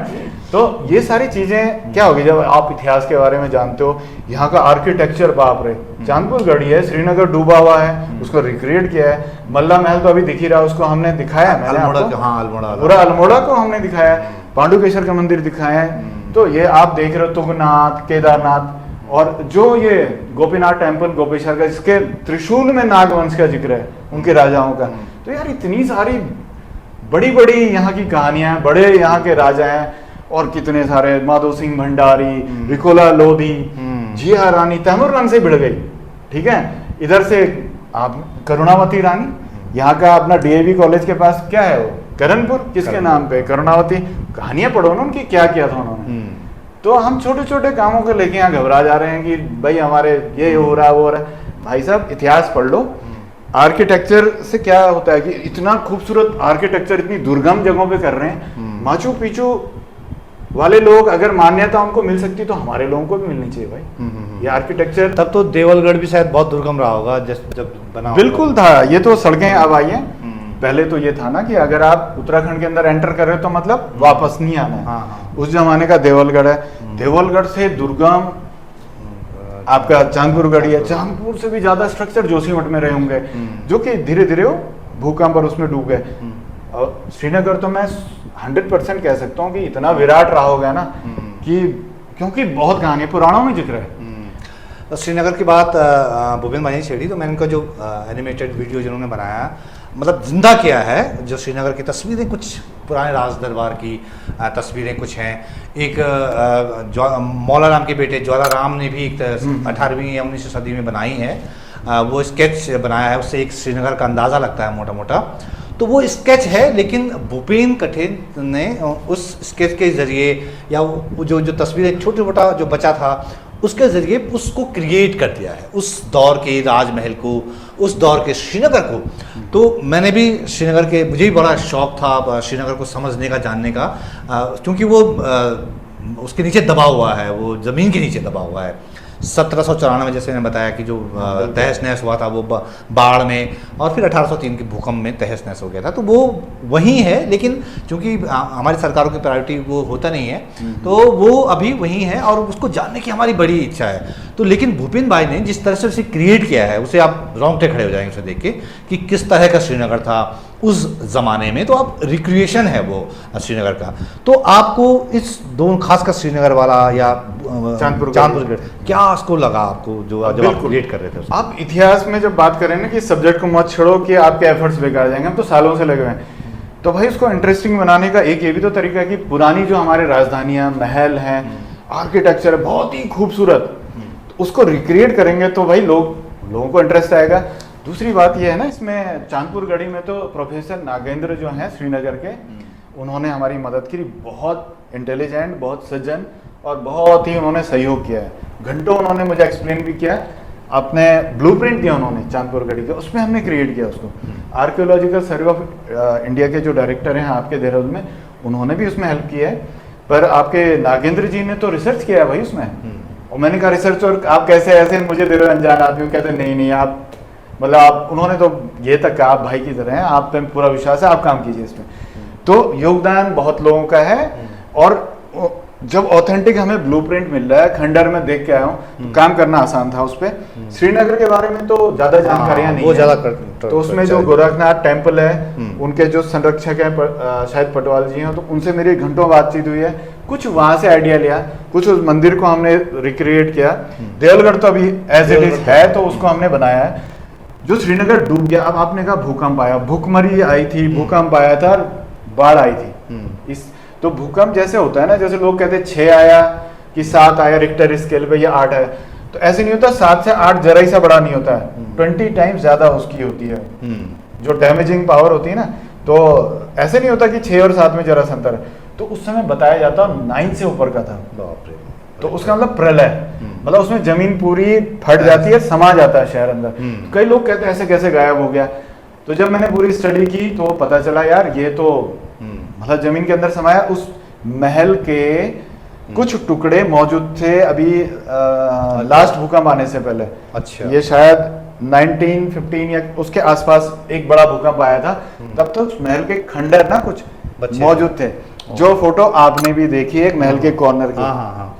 तो ये सारी चीजें क्या होगी जब आप इतिहास के बारे में जानते हो। यहाँ का आर्किटेक्चर बाप रे, चांदपुर गढ़ी है, श्रीनगर डूबा हुआ है, उसको रिक्रिएट किया है। मल्ला महल तो अभी दिख ही रहा है, उसको हमने दिखाया, पूरा अल्मोड़ा को हमने दिखाया, पांडुकेश्वर का मंदिर दिखाया है। तो ये आप देख रहे हो तुंगनाथ, केदारनाथ, और जो ये गोपीनाथ टेम्पल गोपेश्वर का, जिसके त्रिशूल में नागवंश का जिक्र है, उनके राजाओं का। तो यार इतनी सारी बड़ी बड़ी यहाँ की कहानियां, बड़े यहाँ के राजा हैं, और कितने सारे, माधो सिंह भंडारी, विकोला लोधी, जिया रानी तैमूर रंग से भिड़ गई, ठीक है। इधर से आप करुणावती रानी, यहाँ का अपना DAV कॉलेज के पास क्या है वो, करणपुर, किसके नाम पे, करुणावती। कहानियां पढ़ो ना उनकी, क्या किया था उन्होंने। तो हम छोटे छोटे कामों को लेके यहाँ घबरा जा रहे हैं कि भाई हमारे ये हो रहा है वो हो रहा है। भाई साहब इतिहास पढ़ लो। आर्किटेक्चर से क्या होता है कि इतना खूबसूरत आर्किटेक्चर इतनी दुर्गम जगहों पे कर रहे हैं। माचू पिचू वाले लोग अगर मान्यता उनको मिल सकती तो हमारे लोगों को भी मिलनी चाहिए भाई। ये आर्किटेक्चर, तब तो देवलगढ़ भी शायद बहुत दुर्गम रहा होगा जब बना। बिल्कुल था, ये तो सड़कें अब आई हैं। पहले तो ये था ना कि अगर आप उत्तराखंड के अंदर एंटर कर रहे हो तो मतलब वापस नहीं आना है। उस जमाने का देवलगढ़ है, देवलगढ़ से दुर्गम आपका चांदपुर गढ़ी है, चांदपुर से भी ज्यादा स्ट्रक्चर जोशीमठ में रहे होंगे, जो कि धीरे धीरे वो भूकंप और उसमें डूब गए। और श्रीनगर तो मैं 100% कह सकता हूँ कि इतना विराट रहा होगा ना कि, क्योंकि बहुत कहानी पुराणों में जिक्र है। तो श्रीनगर की बात भूपेंद्र भाई ने छेड़ी, तो मैंने उनका जो एनिमेटेड वीडियो जिन्होंने बनाया, मतलब जिंदा किया है जो श्रीनगर की तस्वीरें, कुछ पुराने राज दरबार की तस्वीरें कुछ हैं। एक मौला राम के बेटे ज्वाला राम ने भी एक 18वीं या 19वीं सदी में बनाई है, वो स्केच बनाया है, उससे एक श्रीनगर का अंदाज़ा लगता है मोटा मोटा। तो वो स्केच है, लेकिन भूपेन कठेर ने उस स्केच के ज़रिए या वो जो तस्वीरें छोटा छोटा जो बचा था उसके ज़रिए उसको क्रिएट कर दिया है, उस दौर के राजमहल को, उस दौर के श्रीनगर को। तो मैंने भी श्रीनगर के, मुझे भी बड़ा शौक़ था श्रीनगर को समझने का, जानने का, क्योंकि वो उसके नीचे दबा हुआ है, वो ज़मीन के नीचे दबा हुआ है। 1794 में जैसे मैंने बताया कि जो तहस नहस हुआ था वो बाढ़ में, और फिर 1803 के भूकंप में तहस नहस हो गया था। तो वो वहीं है, लेकिन चूंकि हमारी सरकारों की प्रायोरिटी वो होता नहीं है, तो वो अभी वहीं है और उसको जानने की हमारी बड़ी इच्छा है। तो लेकिन भूपेन भाई ने जिस तरह से उसे क्रिएट किया है, उसे आप रोंगटे खड़े हो जाएंगे उसे देख के कि किस तरह का श्रीनगर था उस ज़माने में। तो आप रिक्रिएशन है वो श्रीनगर का। तो आपको इस दोनों, खासकर श्रीनगर वाला या चांदपुर क्या उसको लगा आपको, जो जब आप क्रिएट कर रहे थे उसको? आप इतिहास में जब बात करें ना कि सब्जेक्ट को मत छोड़ो कि आपके एफर्ट्स बेकार जाएंगे, हम तो सालों से लगे हुए हैं, तो भाई उसको इंटरेस्टिंग बनाने का एक ये भी तो तरीका है कि पुरानी जो हमारे राजधानियां, महल हैं, आर्किटेक्चर है बहुत ही खूबसूरत, तो उसको रिक्रिएट करेंगे तो भाई लोगों को इंटरेस्ट आएगा। दूसरी बात ये है ना, इसमें चांदपुर गढ़ी में तो प्रोफेसर नागेंद्र जो हैं श्रीनगर के, उन्होंने हमारी मदद की, बहुत इंटेलिजेंट, बहुत सज्जन और बहुत ही उन्होंने सहयोग किया है। घंटों उन्होंने मुझे एक्सप्लेन भी किया, अपने ब्लूप्रिंट दिया उन्होंने चांदपुर गढ़ी का, उसमें हमने क्रिएट किया उसको। आर्कियोलॉजिकल सर्वे ऑफ इंडिया के जो डायरेक्टर हैं आपके देहरादून में, उन्होंने भी उसमें हेल्प किया है। पर आपके नागेंद्र जी ने तो रिसर्च किया है भाई उसमें, और मैंने कहा रिसर्च और आप कैसे ऐसे मुझे दे रहे हो अनजान आदमी? कहते नहीं आप, मतलब आप, उन्होंने तो ये तक कहा आप भाई की तरह हैं, आप पे पूरा विश्वास है, आप काम कीजिए इसमें। तो योगदान बहुत लोगों का है, और जब ऑथेंटिक हमें ब्लूप्रिंट मिल रहा है, खंडर में देख के आया हूँ, तो काम करना आसान था उस पर। श्रीनगर के बारे में तो ज्यादा जानकारियां नहीं है, तो उसमें जो गोरखनाथ टेम्पल है, उनके जो संरक्षक हैं शायद पटवाल जी हैं, तो उनसे मेरी घंटों बातचीत हुई है, कुछ वहां से आइडिया लिया, कुछ उस मंदिर को हमने रिक्रिएट किया। देवलगढ़ तो अभी एज इट इज है, तो उसको हमने बनाया है। जो श्रीनगर डूब गया, अब आपने कहा भूकंप आया, भूखमरी आई थी, भूकंप आया था, बाढ़ आई थी। इस तो भूकंप जैसे होता है ना, जैसे लोग कहते हैं 6 आया कि 7 आया रिक्टर स्केल पे, या 8 आया, तो ऐसे नहीं होता। 7 से 8 जरा ही सा बड़ा नहीं होता है, 20 टाइम्स ज्यादा उसकी होती है जो डैमेजिंग पावर होती है ना। तो ऐसे नहीं होता कि 6 और 7 में जरा सा अंतर है। तो उस समय बताया जाता 9 से ऊपर का था, तो उसका मतलब प्रलय, मतलब उसमें जमीन पूरी फट जाती है, समा जाता है शहर अंदर। कई लोग कहते हैं ऐसे कैसे गायब हो गया, तो जब मैंने पूरी स्टडी की तो पता चला यार ये तो मतलब जमीन के अंदर समाया। उस महल के कुछ टुकड़े मौजूद थे अभी लास्ट भूकंप आने से पहले। अच्छा, ये शायद 1915 या उसके आसपास एक बड़ा भूकंप आया था, तब तक उस महल के खंडर ना कुछ मौजूद थे, जो फोटो आपने भी देखी है, एक महल के कॉर्नर की,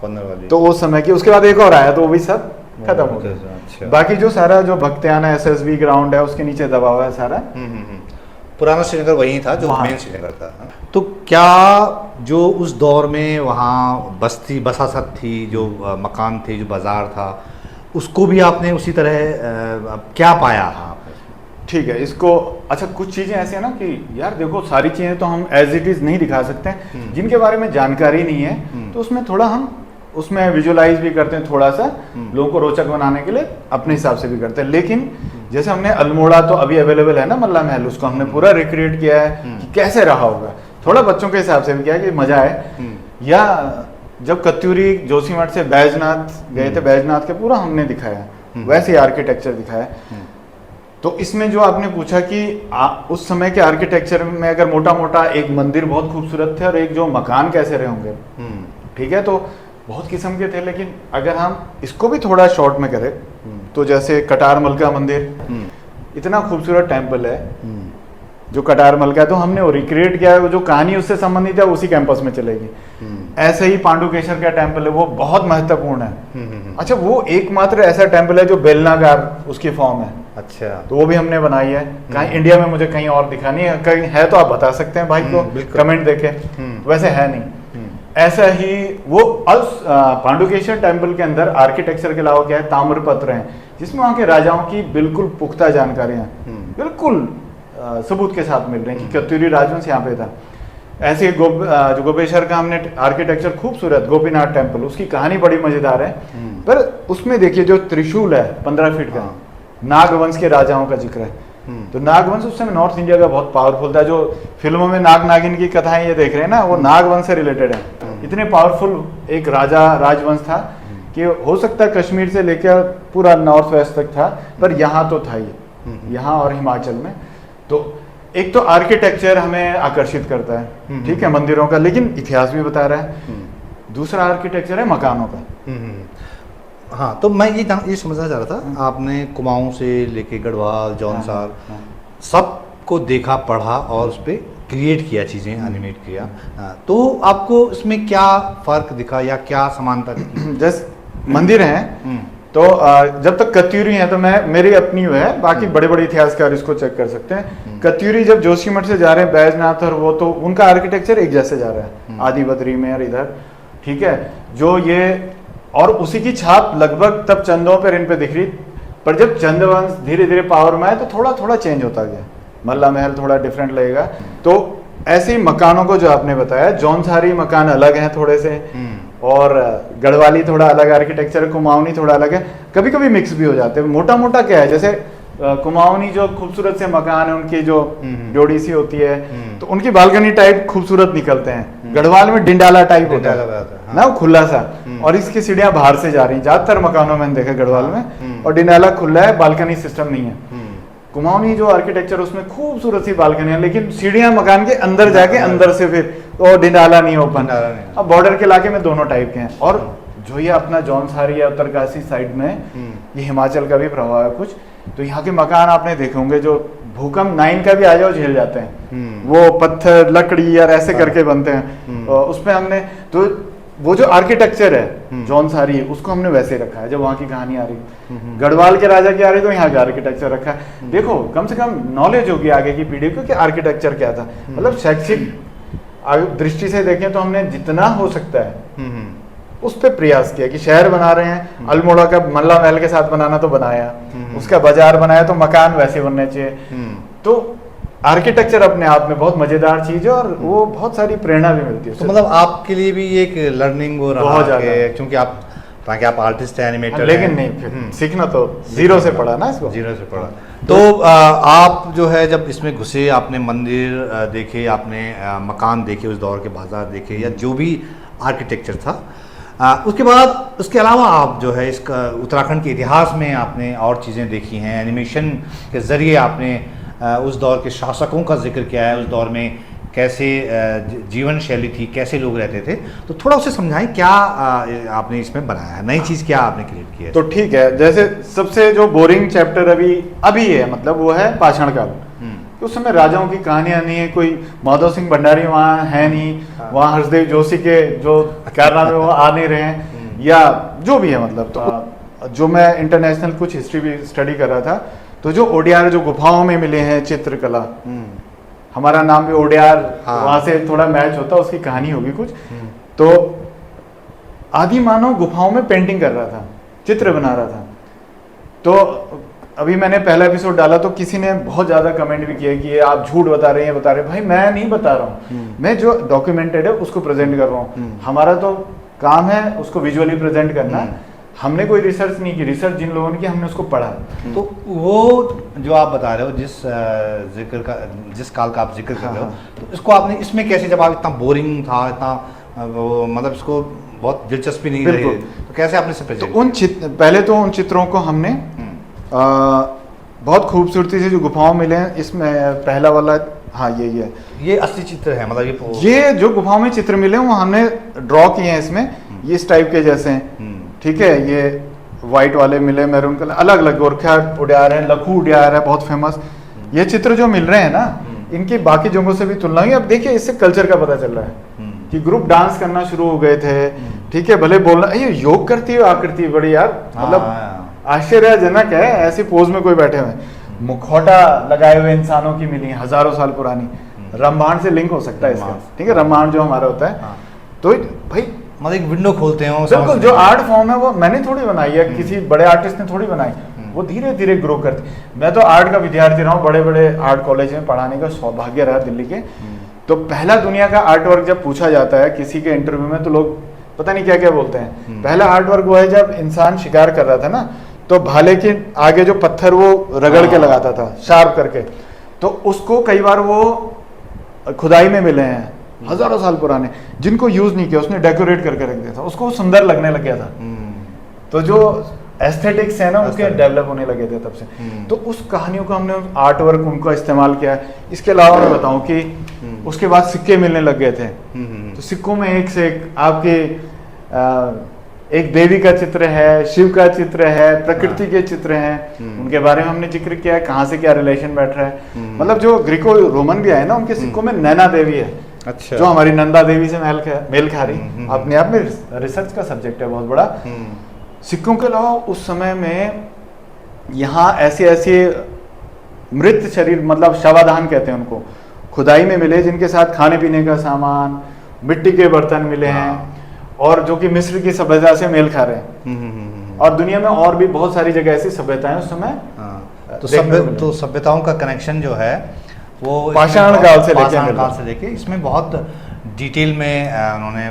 कॉर्नर वाली, तो उस समय की। उसके बाद एक और आया तो वो भी सब खत्म हो गया। अच्छा। बाकी जो सारा जो भक्तियाना एसएसबी ग्राउंड है उसके नीचे दबा हुआ है सारा। पुराना श्रीनगर वही था जो मेन श्रीनगर था। तो क्या जो उस दौर में वहाँ बसासत थी, जो मकान थे, जो बाजार था, उसको भी आपने उसी तरह क्या पाया? हाँ ठीक है, इसको अच्छा कुछ चीज़ें ऐसी है ना कि यार देखो सारी चीज़ें तो हम एज इट इज़ नहीं दिखा सकते हैं, जिनके बारे में जानकारी नहीं है तो उसमें थोड़ा हम उसमें विजुलाइज भी करते हैं, थोड़ा सा लोगों को रोचक बनाने के लिए अपने हिसाब से भी करते हैं। लेकिन जैसे हमने अल्मोड़ा तो अभी अवेलेबल है ना, मल्ला महल, उसको हमने पूरा रिक्रिएट किया है कि कैसे रहा होगा, थोड़ा बच्चों के हिसाब से भी किया कि मजा आए। या जब कत्यूरी जोशीमठ से बैजनाथ गए थे, बैजनाथ के पूरा हमने दिखाया, वैसे आर्किटेक्चर दिखाया। तो इसमें जो आपने पूछा कि उस समय के आर्किटेक्चर में अगर मोटा मोटा एक मंदिर बहुत खूबसूरत थे और एक जो मकान कैसे रहे होंगे, ठीक है, तो बहुत किस्म के थे। लेकिन अगर हम इसको भी थोड़ा शॉर्ट में करें तो जैसे कटारमल का मंदिर, इतना खूबसूरत टेम्पल है जो कटारमल का है, तो हमने वो रिक्रिएट किया है, जो कहानी उससे संबंधित है उसी कैंपस में चलेगी। ऐसे ही पांडुकेश्वर का टेम्पल है, वो बहुत महत्वपूर्ण है, अच्छा, वो एकमात्र ऐसा टेम्पल है जो बेलनाकार उसकी फॉर्म है। अच्छा, तो वो भी हमने बनाई है। कहीं इंडिया में मुझे कहीं और दिखा नहीं है, कहीं है तो आप बता सकते हैं भाई को, कमेंट देके। वैसे है नहीं। ऐसा ही वो पांडुकेश्वर टेम्पल के अंदर आर्किटेक्चर के अलावा क्या है, ताम्रपत्र हैं जिसमें वहाँ के राजाओं की बिल्कुल पुख्ता जानकारियां बिल्कुल सबूत के साथ मिल रही हैं कि कत्यूरी राजवंश यहाँ पे था। ऐसे जो गोपेश्वर का हमने आर्किटेक्चर खूबसूरत, गोपीनाथ टेम्पल, उसकी कहानी बड़ी मजेदार है। पर उसमें देखिए जो त्रिशूल है 15 फीट का, नागवंश के राजाओं का जिक्र है। तो नागवंश उस समय नॉर्थ इंडिया का बहुत पावरफुल था। जो फिल्मों में नाग नागिन की कथाएं ये देख रहे हैं ना, वो नागवंश से रिलेटेड है। इतने पावरफुल एक राजवंश था कि हो सकता है कश्मीर से लेकर पूरा नॉर्थ वेस्ट तक था, पर यहाँ तो था ही, यहाँ और हिमाचल में। तो एक तो आर्किटेक्चर हमें आकर्षित करता है, ठीक है, मंदिरों का, लेकिन इतिहास भी बता रहा है। दूसरा आर्किटेक्चर है मकानों का। हाँ, तो मैं ये समझना चाह रहा था, आपने कुमाऊं से लेके गढ़वाल, जौनसार सबको देखा, पढ़ा और उस पर क्रिएट किया, चीज़ें एनिमेट किया। तो आपको इसमें क्या फ़र्क दिखा या क्या समानता दिखी? जैसे मंदिर हैं तो जब तक कत्यूरी है तो मेरी अपनी है, बाकी बड़े बड़े इतिहासकार इसको चेक कर सकते हैं। कत्यूरी जब जोशीमठ से जा रहे हैं बैजनाथ और वो, तो उनका आर्किटेक्चर एक जैसे जा रहा है, आदि बद्री में और इधर, ठीक है, जो ये, और उसी की छाप लगभग तब चंदों पर इन पे दिख रही। पर जब चंदवंश धीरे धीरे पावर में आए तो थोड़ा थोड़ा चेंज होता गया, मल्ला महल थोड़ा डिफरेंट लगेगा। तो ऐसे ही मकानों को जो आपने बताया, जौनसारी मकान अलग हैं थोड़े से, और गढ़वाली थोड़ा अलग आर्किटेक्चर, कुमाऊनी थोड़ा अलग है, कभी कभी मिक्स भी हो जाते हैं। मोटा मोटा क्या है, जैसे कुमाऊनी जो खूबसूरत से मकान है उनकी जो जोड़ी सी होती है, तो उनकी बालकनी टाइप खूबसूरत निकलते हैं। गढ़वाल में डिंडाला टाइप होता है ना, वो खुला सा, और इसकी सीढ़ियां बाहर से जा रही, ज्यादातर मकानों में देखा गढ़वाल में, और डिंडाला खुला है, बालकनी सिस्टम नहीं है। कुमाऊनी जो आर्किटेक्चर उसमें खूबसूरत सी बालकनी है, लेकिन सीढ़ियां मकान के अंदर जाके अंदर से फिर तो डिंडाला नहीं ओपन। अब बॉर्डर के इलाके में दोनों टाइप के हैं। और जो ये अपना जौनसारी या उत्तरकाशी साइड में, ये हिमाचल का भी प्रभाव है कुछ, तो यहाँ के मकान आपने देखे होंगे जो भूकंप 9 का भी आ जाओ झेल जाते हैं, वो पत्थर लकड़ी या ऐसे करके बनते हैं। उसमें हमने तो वो जो आर्किटेक्चर है जौनसारी, उसको हमने वैसे रखा है। जब वहाँ की कहानी आ रही, गढ़वाल के राजा की आ रही, तो यहाँ का आर्किटेक्चर रखा है। देखो, कम से कम नॉलेज होगी आगे की पीढ़ी को कि आर्किटेक्चर क्या था। मतलब शैक्षिक दृष्टि से देखें तो हमने जितना हो सकता है उस पर प्रयास किया कि शहर बना रहे हैं, अल्मोड़ा का मल्ला महल के साथ बनाना तो बनाया, उसका बाजार बनाया तो मकान वैसे बनने चाहिए। तो आर्किटेक्चर अपने आप में बहुत मजेदार चीज है और वो बहुत सारी प्रेरणा भी मिलती है। तो मतलब आपके लिए भी एक लर्निंग हो रहा है, क्योंकि आप आर्टिस्ट हैं, एनिमेटर, लेकिन नहीं, फिर सीखना तो जीरो से पड़ा ना, इसको जीरो से पड़ा। तो आप जो है जब इसमें घुसे, आपने मंदिर देखे, आपने मकान देखे, उस दौर के बाजार देखे, या जो भी आर्किटेक्चर था, उसके बाद उसके अलावा आप जो है इसका उत्तराखंड के इतिहास में आपने और चीज़ें देखी हैं, एनिमेशन के ज़रिए आपने उस दौर के शासकों का जिक्र किया है, उस दौर में कैसे जीवन शैली थी, कैसे लोग रहते थे। तो थोड़ा उसे समझाएं, क्या आपने इसमें बनाया है, नई चीज़ क्या आपने क्रिएट की है? तो ठीक है, जैसे सबसे जो बोरिंग चैप्टर अभी है, मतलब वो है पाषाण काल। उस समय राजाओं की कहानियां नहीं है, कोई माधव सिंह भंडारी वहाँ है नहीं, वहाँ हर्षदेव जोशी के जो कारनामे वो आ नहीं रहे हैं, या जो भी है, मतलब तो जो मैं इंटरनेशनल कुछ हिस्ट्री भी स्टडी कर रहा था, तो जो ओडियार जो गुफाओं में मिले हैं चित्रकला, हमारा नाम भी ओडियार, वहां से थोड़ा मैच होता, उसकी कहानी होगी कुछ। तो आदि मानव गुफाओं में पेंटिंग कर रहा था, चित्र बना रहा था। तो अभी मैंने पहला एपिसोड डाला तो किसी ने बहुत ज्यादा कमेंट भी किया कि ये आप झूठ बता रहे हैं, भाई मैं नहीं बता रहा हूँ, मैं जो डॉक्यूमेंटेड है उसको प्रेजेंट कर रहा हूँ। हमारा तो काम है उसको विजुअली प्रेजेंट करना। हमने कोई रिसर्च नहीं की, रिसर्च जिन लोगों ने की हमने उसको पढ़ा। तो वो जो आप बता रहे हो, जिस काल का आप जिक्र कर रहे हो, तो इसको आपने इसमें कैसे, जब आप इतना बोरिंग था, इतना मतलब इसको बहुत दिलचस्पी नहीं रही, तो कैसे आपने इसे प्रेजेंट? पहले तो उन चित्रों को हमने बहुत खूबसूरती से जो गुफाओं मिले हैं, इसमें पहला वाला, हाँ ये असली चित्र है, मतलब ये जो गुफाओं में चित्र मिले हैं वो हमने ड्रॉ किए हैं इसमें, ये इस टाइप के जैसे हैं, ठीक है। ये वाइट वाले मिले, मैरून कलर, अलग अलग गोरखा उड्यार है, लखू उड्यार है, बहुत फेमस। ये चित्र जो मिल रहे हैं ना, इनकी बाकी जगहों से भी तुलना हुई। अब देखिए इससे कल्चर का पता चल रहा है कि ग्रुप डांस करना शुरू हो गए थे। ठीक है, भले बोलना ये योग करती हो आकृति बड़ी यार, मतलब आश्चर्यजनक है, ऐसी पोज में कोई बैठे हुए, मुखौटा लगाए हुए इंसानों की मिली हजारों साल पुरानी। रामायण से लिंक हो सकता है इसका, ठीक है, रामायण जो हमारा होता है। तो भाई मतलब एक विंडो खोलते हैं बिल्कुल, जो आर्ट फॉर्म है वो मैंने थोड़ी बनाई है, किसी बड़े आर्टिस्ट ने थोड़ी बनाई, वो धीरे धीरे ग्रो करती। मैं तो आर्ट का विद्यार्थी रहा हूँ, बड़े बड़े आर्ट कॉलेज में पढ़ाने का सौभाग्य रहा दिल्ली के। तो पहला दुनिया का आर्ट वर्क जब पूछा जाता है किसी के इंटरव्यू में, तो लोग पता नहीं क्या क्या बोलते हैं। पहला आर्ट वर्क वो है जब इंसान शिकार कर रहा था ना, तो भाले के आगे जो पत्थर वो रगड़ के लगाता था शार्प करके, तो उसको कई बार वो खुदाई में मिले हैं हजारों साल पुराने, जिनको यूज नहीं किया, उसने डेकोरेट करके रख दिया था, उसको सुंदर लगने लग गया था। तो जो एस्थेटिक्स है ना उसके डेवलप होने लगे थे तब से। तो उस कहानियों का हमने आर्ट वर्क उनका इस्तेमाल किया। इसके अलावा मैं बताऊं कि उसके बाद सिक्के मिलने लग गए थे। तो सिक्कों में एक से एक आपके एक देवी का चित्र है, शिव का चित्र है, प्रकृति के चित्र हैं, उनके बारे में हमने जिक्र किया है, कहाँ से क्या रिलेशन बैठ रहा है। मतलब जो ग्रीको रोमन भी आए ना, उनके सिक्कों में नैना देवी है। अच्छा। जो हमारी नंदा देवी से मेल खा रही, अपने आप में रिसर्च का सब्जेक्ट है बहुत बड़ा। सिक्कों के अलावा उस समय में यहाँ ऐसे ऐसे मृत शरीर, मतलब शवाधान कहते हैं उनको, खुदाई में मिले, जिनके साथ खाने पीने का सामान, मिट्टी के बर्तन मिले हैं, और जो कि मिस्र की सभ्यता से मेल खा रहे हैं। और दुनिया में और भी बहुत सारी जगह ऐसी सभ्यताएं उस समय तो सभ्यताओं का कनेक्शन जो है वो पाषाण काल से लेके इसमें बहुत डिटेल में उन्होंने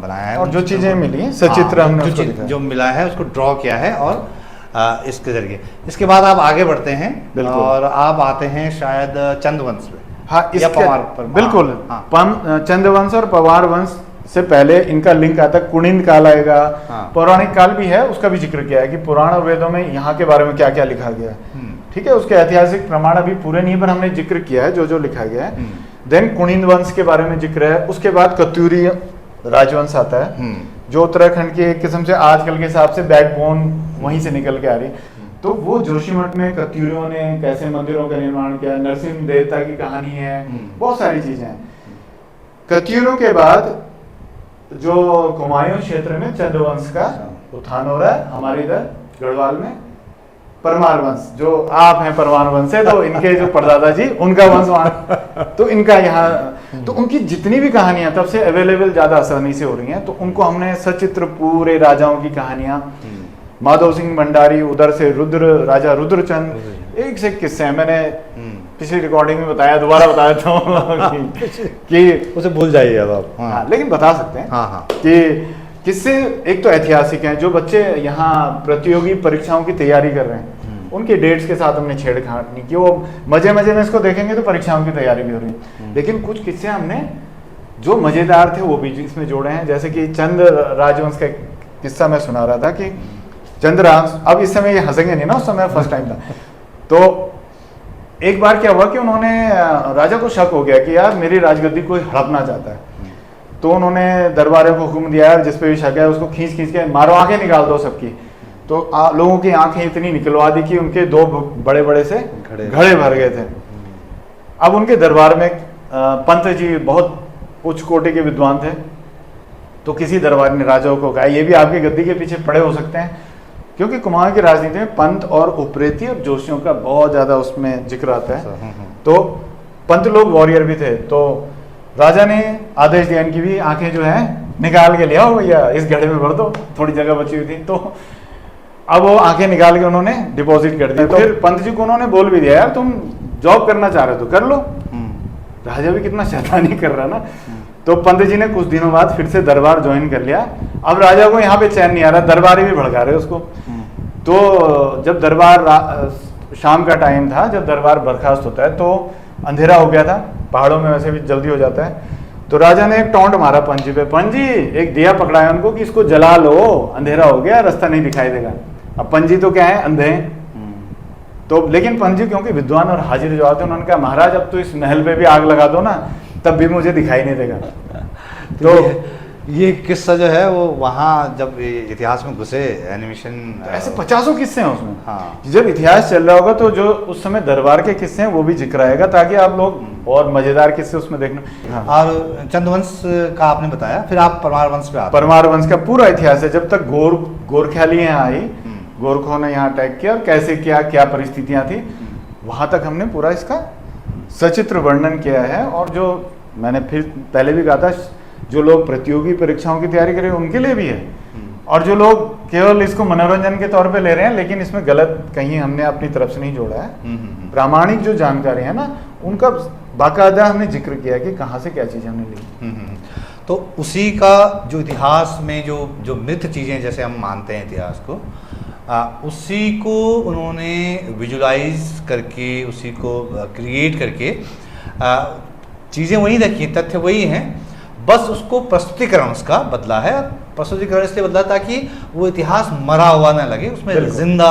बनाया है। और जो चीजें मिली सचित्र हमने जो मिला है उसको ड्रॉ किया है, और इसके जरिए इसके बाद आप आगे बढ़ते हैं और आप आते हैं शायद चंद्रवंश में। हाँ, बिल्कुल। चंद्रवंश और पवार वंश से पहले इनका लिंक आता है, कुणिंद काल आएगा। पौराणिक काल भी है, उसका भी जिक्र किया है कि पुराण और वेदों में यहाँ के बारे में क्या क्या लिखा गया है। ठीक है, उसके ऐतिहासिक प्रमाण अभी पूरे नहीं, पर हमने जिक्र किया है जो जो लिखा गया है। देन कुणिंद वंश के बारे में जिक्र है। उसके बाद कत्यूरी राजवंश आता है, जो उत्तराखंड के एक किस्म से आजकल के हिसाब से बैकबोन वहीं से निकल के आ रही। तो वो जोशीमठ में कत्यूरियों ने कैसे मंदिरों का निर्माण किया, नरसिंह देवता की कहानी है, बहुत सारी चीजें हैं। कत्यूरों के बाद जो कुमायूं क्षेत्र में चंद्रवंश का उत्थान हो रहा है, हमारे इधर गढ़वाल में परमार वंश, जो आप हैं परमार वंश से, तो इनके जो परदादा जी उनका वंश वहां, तो इनका यहाँ, तो उनकी जितनी भी कहानियां तब से अवेलेबल ज्यादा आसानी से हो रही हैं, तो उनको हमने सचित्र पूरे राजाओं की कहानियां, माधव सिंह भंडारी, उधर से रुद्र राजा रुद्रचंद, एक से किस्से हैं। मैंने पिछली रिकॉर्डिंग में बताया, दोबारा बता देता हूँ कि उसे भूल जाइए अब आप। हाँ, लेकिन बता सकते हैं कि किससे एक तो ऐतिहासिक हैं, जो बच्चे यहाँ प्रतियोगी परीक्षाओं की तैयारी कर रहे हैं, उनके डेट्स के साथ हमने छेड़छाड़ नहीं की। वो मजे मजे में इसको देखेंगे तो परीक्षाओं की तैयारी भी हो रही है, लेकिन कुछ किस्से हमने जो मजेदार थे वो भी इसमें जोड़े हैं। जैसे कि चंद्र राजवंश का किस्सा मैं सुना रहा था कि चंद्रराज, अब इस समय ये हंसेंगे नहीं ना, उस समय फर्स्ट टाइम था। तो एक बार क्या हुआ कि उन्होंने, राजा को शक हो गया कि यार मेरी राजगद्दी कोई हड़पना चाहता है। तो उन्होंने दरबारियों को हुक्म दिया, यार जिस पे भी शक है उसको खींच खींच के मारो, आंखें निकाल दो सबकी। तो लोगों की आंखें इतनी निकलवा दी कि उनके दो बड़े बड़े से घड़े भर गए थे। अब उनके दरबार में पंत जी बहुत उच्च कोटि के विद्वान थे, तो किसी दरबार ने राजाओं को कहा ये भी आपकी गद्दी के पीछे पड़े हो सकते हैं, क्योंकि कुमाऊं की राजनीति में पंत और उपरेती और जोशियों का बहुत ज्यादा उसमें जिक्र आता है। तो पंत लोग वॉरियर भी थे, तो राजा ने आदेश दिया इनकी भी आंखें जो है निकाल के ले आओ भैया, इस घड़े में भर दो, थोड़ी जगह बची हुई थी। तो अब वो आंखें निकाल के उन्होंने डिपॉजिट कर दी। तो फिर पंत जी को उन्होंने बोल भी दिया, यार तुम जॉब करना चाह रहे हो तो कर लो। राजा भी कितना शैतानी कर रहा ना। तो पंत जी ने कुछ दिनों बाद फिर से दरबार ज्वाइन कर लिया। अब राजा को यहाँ पे चैन नहीं आ रहा, दरबारी भी भड़का रहे उसको। तो जब दरबार शाम का टाइम था, जब दरबार बर्खास्त होता है, तो अंधेरा हो गया था, पहाड़ों में वैसे भी जल्दी हो जाता है। तो राजा ने एक टॉन्ट मारा पंत जी पे, पंत जी एक दिया पकड़ाया उनको कि इसको जला लो, अंधेरा हो गया, रास्ता नहीं दिखाई देगा। अब पंत जी तो क्या है, अंधे हैं। तो लेकिन पंत जी क्योंकि विद्वान और हाजिर जवाब थे, उन्होंने कहा महाराज अब तो इस महल पे भी आग लगा दो ना, तब भी मुझे दिखाई नहीं देगा। तो ये किस्सा जो है वो वहाँ जब ये इतिहास में घुसे एनिमेशन ऐसे 50 किस्से हैं उसमें। हाँ। जब इतिहास चल रहा होगा तो जो उस समय दरबार के किस्से हैं वो भी जिक्र आएगा, ताकि आप लोग और मजेदार किस्से उसमें देखना। हाँ। और चंद्रवंश का आपने बताया, फिर आप परमार वंश पे आते हैं। परमार वंश का पूरा इतिहास है, जब तक गोरख्याली यहाँ आई, गोरखों ने यहाँ अटैक किया और कैसे किया, क्या परिस्थितियाँ थी, वहाँ तक हमने पूरा इसका सचित्र वर्णन किया है। और जो मैंने फिर पहले भी कहा था, जो लोग प्रतियोगी परीक्षाओं की तैयारी करें उनके लिए भी है, और जो लोग केवल इसको मनोरंजन के तौर पे ले रहे हैं, लेकिन इसमें गलत कहीं हमने अपनी तरफ से नहीं जोड़ा है। प्रामाणिक जो जानकारी है ना, उनका बाकायदा हमने जिक्र किया कि कहाँ से क्या चीज़ हमने ली। तो उसी का जो इतिहास में जो मृत चीज़ें जैसे हम मानते हैं इतिहास को, उसी को उन्होंने विजुलाइज करके, उसी को क्रिएट करके, चीज़ें वही रखी, तथ्य वही हैं, बस उसको प्रस्तुतिकरण उसका बदला है। प्रस्तुतिकरण इसलिए बदला ताकि वो इतिहास मरा हुआ ना लगे, उसमें जिंदा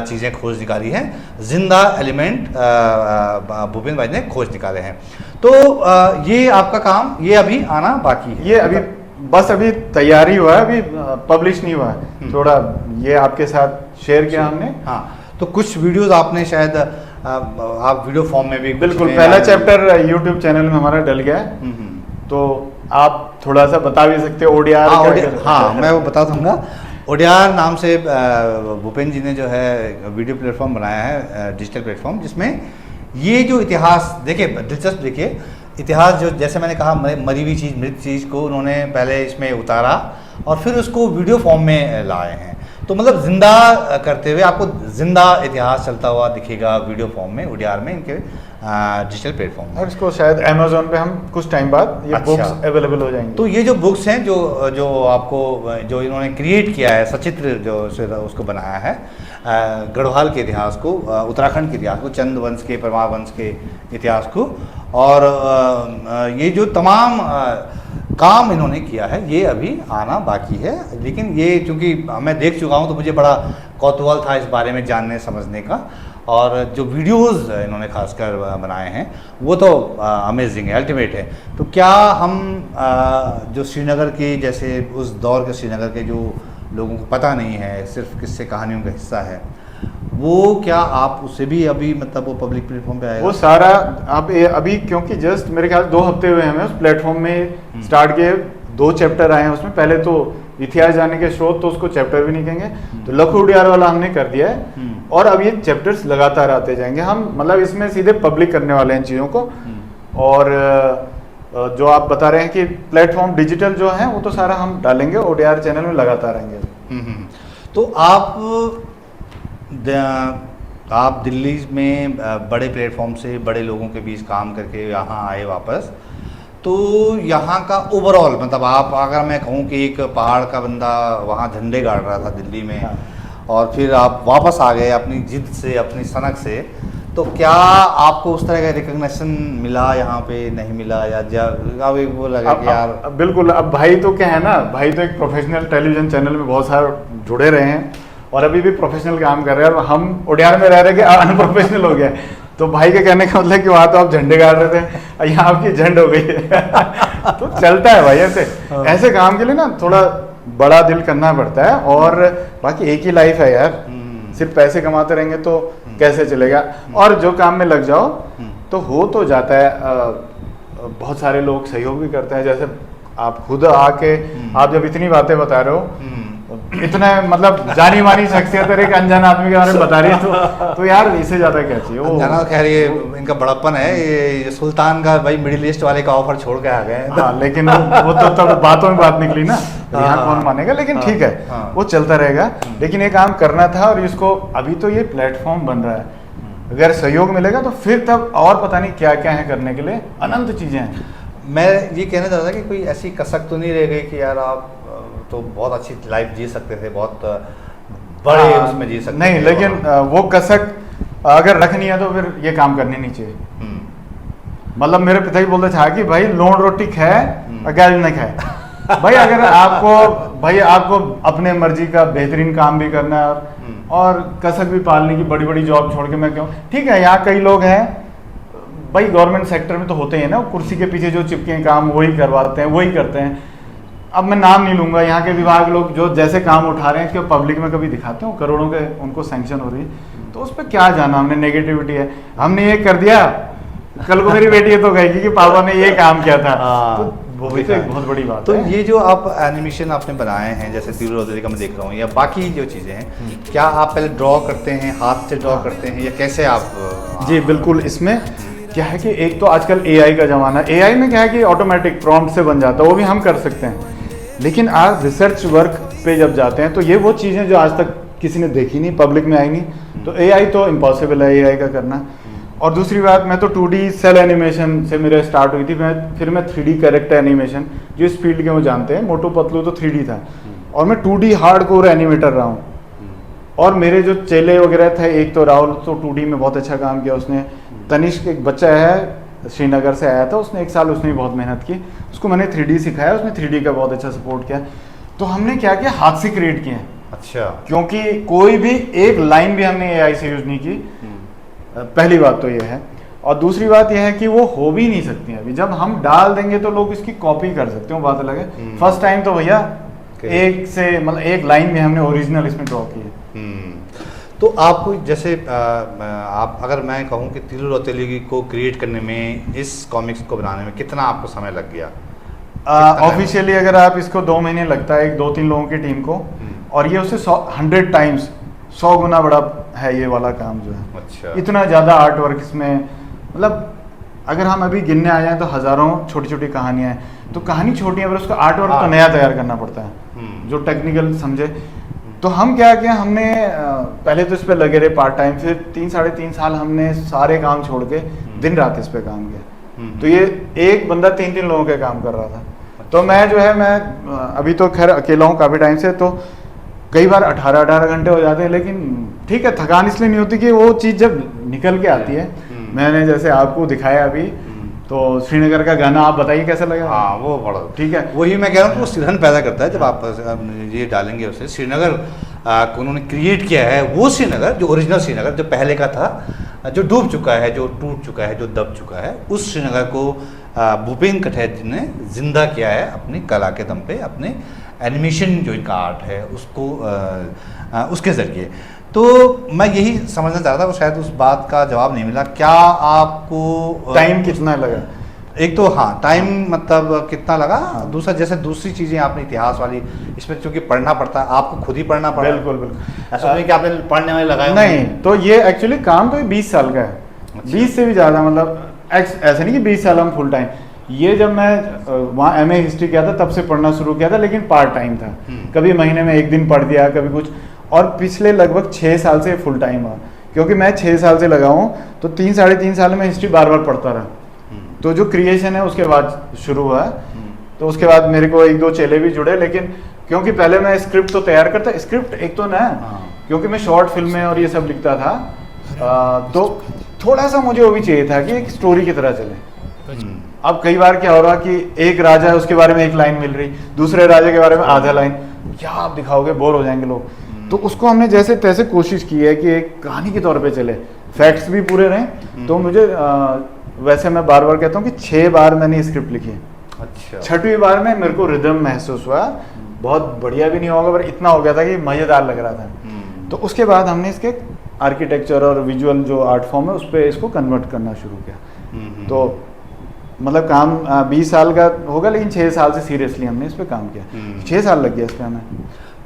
चीज़ें खोज निकाली हैं, जिंदा एलिमेंट भूपेंद्र भाई ने खोज निकाले हैं। तो ये आपका काम, ये अभी आना बाकी है। ये अभी बस अभी तैयारी हुआ है, अभी पब्लिश नहीं हुआ है। थोड़ा ये आपके साथ शेयर किया हमने। हाँ, तो कुछ वीडियोस आपने शायद आप वीडियो फॉर्म में भी, बिल्कुल पहला चैप्टर यूट्यूब चैनल में हमारा डल गया है, तो आप थोड़ा सा बता भी सकते हो ओडीआर। हाँ, मैं वो बता दूंगा। ओडीआर नाम से भूपेंद्र जी ने जो है वीडियो प्लेटफॉर्म बनाया है, डिजिटल प्लेटफॉर्म, जिसमें ये जो इतिहास, देखिए दिलचस्प, देखिए इतिहास जो, जैसे मैंने कहा, मरी हुई चीज़, मृत चीज़ को उन्होंने पहले इसमें उतारा और फिर उसको वीडियो फॉर्म में लाए हैं। तो मतलब जिंदा करते हुए आपको जिंदा इतिहास चलता हुआ दिखेगा वीडियो फॉर्म में, ओडीआर में, इनके डिजिटल प्लेटफॉर्म में। और इसको शायद अमेज़न पे हम कुछ टाइम बाद ये बुक्स अवेलेबल हो जाएंगी। तो ये जो बुक्स हैं, जो आपको, जो इन्होंने क्रिएट किया है, सचित्र जो उसको बनाया है, गढ़वाल के इतिहास को, उत्तराखंड के इतिहास को, चंद वंश के, परमार वंश के इतिहास को, और ये जो तमाम काम इन्होंने किया है, ये अभी आना बाकी है। लेकिन ये चूँकि मैं देख चुका हूँ तो मुझे बड़ा कौतूहल था इस बारे में जानने समझने का, और जो वीडियोस इन्होंने खासकर बनाए हैं वो तो अमेजिंग है, अल्टीमेट है। तो क्या हम जो श्रीनगर के, जैसे उस दौर के श्रीनगर के जो लोगों को पता नहीं है, सिर्फ किस्से कहानियों का हिस्सा है, वो क्या आप उसे भी अभी, मतलब वो पब्लिक प्लेटफॉर्म पे आएगा? वो सारा आप अभी, क्योंकि जस्ट मेरे ख्याल 2 हफ्ते हुए हैं उस प्लेटफॉर्म में स्टार्ट किए, 2 चैप्टर आए हैं उसमें। पहले तो इतिहास जानने के स्रोत, तो उसको चैप्टर भी नहीं कहेंगे, तो लखू उडियार वाला हमने कर दिया है, और अब ये चैप्टर्स लगातार आते जाएंगे। हम मतलब इसमें सीधे पब्लिक करने वाले हैं इन चीज़ों को। और जो आप बता रहे हैं कि प्लेटफॉर्म डिजिटल जो है, वो तो सारा हम डालेंगे ओडीआर चैनल में, लगातार आएंगे। तो आप दिल्ली में बड़े प्लेटफॉर्म से, बड़े लोगों के बीच काम करके यहाँ आए वापस, तो यहाँ का ओवरऑल, मतलब आप, अगर मैं कहूँ कि एक पहाड़ का बंदा वहाँ झंडे गाड़ रहा था दिल्ली में, हाँ, और फिर आप वापस आ गए अपनी जिद से, अपनी सनक से, तो क्या आपको उस तरह का रिकग्निशन मिला यहाँ पे, नहीं मिला, या वो लगा कि यार? बिल्कुल। अब भाई तो क्या है ना, भाई तो एक प्रोफेशनल टेलीविजन चैनल में बहुत सारे जुड़े रहे हैं और अभी भी प्रोफेशनल काम कर रहे हैं, और हम ओडीआर में रह रहे कि अनप्रोफेशनल हो गया। तो भाई के कहने का मतलब कि वहाँ तो आप झंडे गाड़ रहे थे, यहाँ आपकी झंड हो गई है। तो चलता है भाई ऐसे। ऐसे काम के लिए ना थोड़ा बड़ा दिल करना पड़ता है, और बाकी एक ही लाइफ है यार, सिर्फ पैसे कमाते रहेंगे तो कैसे चलेगा। और जो काम में लग जाओ तो हो तो जाता है। बहुत सारे लोग सहयोग भी करते हैं, जैसे आप खुद आके, आप जब इतनी बातें बता रहे हो, इतने मतलब जानी मानी शख्सियत एक अनजान आदमी के बारे में बता रही है, तो यार इससे ज्यादा क्या चाहिए। वो खैर ये इनका बड़प्पन है, ये सुल्तान का भाई मिडिल ईस्ट वाले का ऑफर छोड़ के आ गए। हाँ, लेकिन वो तो तब बातों में बात निकली ना, यहाँ कौन मानेगा, लेकिन ठीक है, वो चलता रहेगा। लेकिन ये काम करना था, और इसको अभी तो ये प्लेटफॉर्म बन रहा है, अगर सहयोग मिलेगा तो फिर तब और पता नहीं क्या क्या है करने के लिए, अनंत चीजें हैं। मैं ये कहना चाहता था कि कोई ऐसी कसक तो नहीं रह गई कि यार आप तो बहुत अच्छी लाइफ जी सकते थे, बहुत बड़े उसमें जी सकते नहीं, लेकिन वो कसक अगर रखनी है तो फिर ये काम करनी नहीं चाहिए। मतलब मेरे पिताजी बोलते थे कि भाई लोन रोटी खाए अकेले न खाए। भाई अगर आपको अपने मर्जी का बेहतरीन काम भी करना है और कसक भी पालने की, बड़ी बड़ी जॉब छोड़ के मैं क्यों, ठीक है, यहाँ कई लोग हैं भाई गवर्नमेंट सेक्टर में तो होते हैं ना, कुर्सी के पीछे जो चिपके काम वही करवाते हैं, वही करते हैं। अब मैं नाम नहीं लूंगा, यहाँ के विभाग लोग जो जैसे काम उठा रहे हैं कि पब्लिक में कभी दिखाते हो, करोड़ों के उनको सैंक्शन हो रही है, तो उस पर क्या जाना, हमने नेगेटिविटी है, हमने ये कर दिया, कल को मेरी बेटी तो कहेगी कि पापा ने ये काम किया था। तो वो भी तो एक बहुत बड़ी बात तो है। ये जो आप एनिमेशन आपने बनाए हैं, जैसे तीलू रौतेली का मैं देख रहा हूँ, या बाकी जो चीज़ें हैं, क्या आप पहले ड्रॉ करते हैं, हाथ से ड्रॉ करते हैं, या कैसे आप? जी बिल्कुल, इसमें क्या है कि एक तो आजकल एआई का ज़माना है, एआई में क्या है कि ऑटोमेटिक प्रॉम्प्ट से बन जाता है, वो भी हम कर सकते हैं, लेकिन आज रिसर्च वर्क पे जब जाते हैं तो ये वो चीज़ें जो आज तक किसी ने देखी नहीं, पब्लिक में आई नहीं, तो एआई तो इम्पॉसिबल है एआई का करना। और दूसरी बात, मैं तो 2D सेल एनिमेशन से मेरे स्टार्ट हुई थी, फिर मैं 3D कैरेक्टर एनिमेशन, जो इस फील्ड के वो जानते हैं, मोटू पतलू तो 3D था, और मैं 2D हार्डकोर एनिमेटर रहा हूँ। और मेरे जो चेले वगैरह थे, एक तो राहुल तो 2D में बहुत अच्छा काम किया उसने, तनिष्क एक बच्चा है श्रीनगर से आया था, उसने 1 साल उसने भी बहुत मेहनत की, उसको मैंने 3D सिखाया, उसने 3D का बहुत अच्छा सपोर्ट किया। तो हमने क्या किया, हाथ से क्रिएट किए हैं। अच्छा। क्योंकि कोई भी एक लाइन भी हमने एआई से यूज नहीं की, पहली बात तो ये है। और दूसरी बात यह है कि वो हो भी नहीं सकती है, अभी जब हम डाल देंगे तो लोग इसकी कॉपी कर सकते हो, बात अलग है। फर्स्ट टाइम तो भैया एक से मतलब एक लाइन में हमने ओरिजिनल इसमें ड्रॉ की है। तो आपको जैसे आप, अगर मैं कहूँ कि तीलू रौतेली को क्रिएट करने में, इस कॉमिक्स को बनाने में कितना आपको समय लग गया? ऑफिशियली अगर आप इसको 2 महीने लगता है, 1-2-3 लोगों की टीम को, और ये उससे 100 टाइम्स 100 गुना बड़ा है ये वाला काम जो है। अच्छा। इतना ज़्यादा आर्ट वर्क इसमें, मतलब अगर हम अभी गिनने आ जाएं तो हज़ारों छोटी छोटी कहानियाँ हैं, तो कहानी छोटी है पर उसका आर्ट वर्क तो नया तैयार करना पड़ता है, जो टेक्निकल समझे। तो हम क्या किया, हमने पहले तो इस पर लगे रहे पार्ट टाइम, फिर 3-3.5 साल हमने सारे काम छोड़ के दिन रात इस पर काम किया। तो ये एक बंदा 3-3 लोगों के काम कर रहा था। तो मैं जो है, मैं अभी तो खैर अकेला हूँ काफ़ी टाइम से, तो कई बार 18-18 घंटे हो जाते हैं, लेकिन ठीक है, थकान इसलिए नहीं होती कि वो चीज़ जब निकल के आती है। मैंने जैसे आपको दिखाया अभी, तो श्रीनगर का गाना आप बताइए कैसा लगा? हाँ, वो बड़ा ठीक है, वही मैं कह रहा हूँ, वो सिरहन पैदा करता है जब आप ये डालेंगे उसे। श्रीनगर को उन्होंने क्रिएट किया है, वो श्रीनगर जो ओरिजिनल श्रीनगर जो पहले का था, जो डूब चुका है, जो टूट चुका है, जो दब चुका है, उस श्रीनगर को भूपेन कठैत जी ने जिंदा किया है अपनी कला के दम पे, अपने एनिमेशन जो इनका आर्ट है उसको उसके ज़रिए। तो मैं यही समझना चाह रहा था, वो शायद उस बात का जवाब नहीं मिला। क्या आपको टाइम कितना लगा? एक तो हाँ, टाइम मतलब कितना लगा, दूसरा जैसे दूसरी चीज़ें आपने इतिहास वाली, इसमें चूंकि पढ़ना पड़ता है, आपको खुद ही पढ़ना पड़ा। बिल्कुल बिल्कुल, ऐसा नहीं कि आपने पढ़ने वाले लगाए नहीं। तो ये एक्चुअली काम तो 20 साल का है। अच्छा। 20 से भी ज़्यादा, मतलब ऐसा नहीं कि 20 साल हम फुल टाइम। ये जब मैं वहाँ MA हिस्ट्री किया था तब से पढ़ना शुरू किया था, लेकिन पार्ट टाइम था, कभी महीने में 1 दिन पढ़ दिया, कभी कुछ। और पिछले लगभग 6 साल से फुल टाइम हुआ, क्योंकि मैं 6 साल से लगा हूँ, तो 3-3.5 साल में हिस्ट्री बार बार पढ़ता रहा। तो जो क्रिएशन है उसके बाद शुरू हुआ। तो उसके बाद मेरे को 1-2 चेले भी जुड़े, लेकिन क्योंकि पहले मैं स्क्रिप्ट तो तैयार करता, स्क्रिप्ट एक तो ना, क्योंकि मैं शॉर्ट फिल्में और ये सब लिखता था, तो थोड़ा सा मुझे वो भी चाहिए था कि एक स्टोरी की तरह चले। अब कई बार क्या हो रहा कि एक राजा है, उसके बारे में 1 लाइन मिल रही, दूसरे राजा के बारे में आधा लाइन, क्या आप दिखाओगे, बोर हो जाएंगे लोग। तो उसको हमने जैसे तैसे कोशिश की है कि एक कहानी के तौर पे चले, फैक्ट्स भी पूरे रहें। तो मुझे वैसे मैं बार बार कहता हूँ कि 6 बार मैंने स्क्रिप्ट लिखी है। अच्छा। 6वीं बार में मेरे को रिदम महसूस हुआ, बहुत बढ़िया भी नहीं होगा पर इतना हो गया था कि मज़ेदार लग रहा था। तो उसके बाद हमने इसके आर्किटेक्चर और विजुअल जो आर्ट फॉर्म है उस पर इसको कन्वर्ट करना शुरू किया। तो मतलब काम 20 साल का होगा, लेकिन 6 साल से सीरियसली हमने इस पर काम किया। 6 साल लग गया इस पर हमें।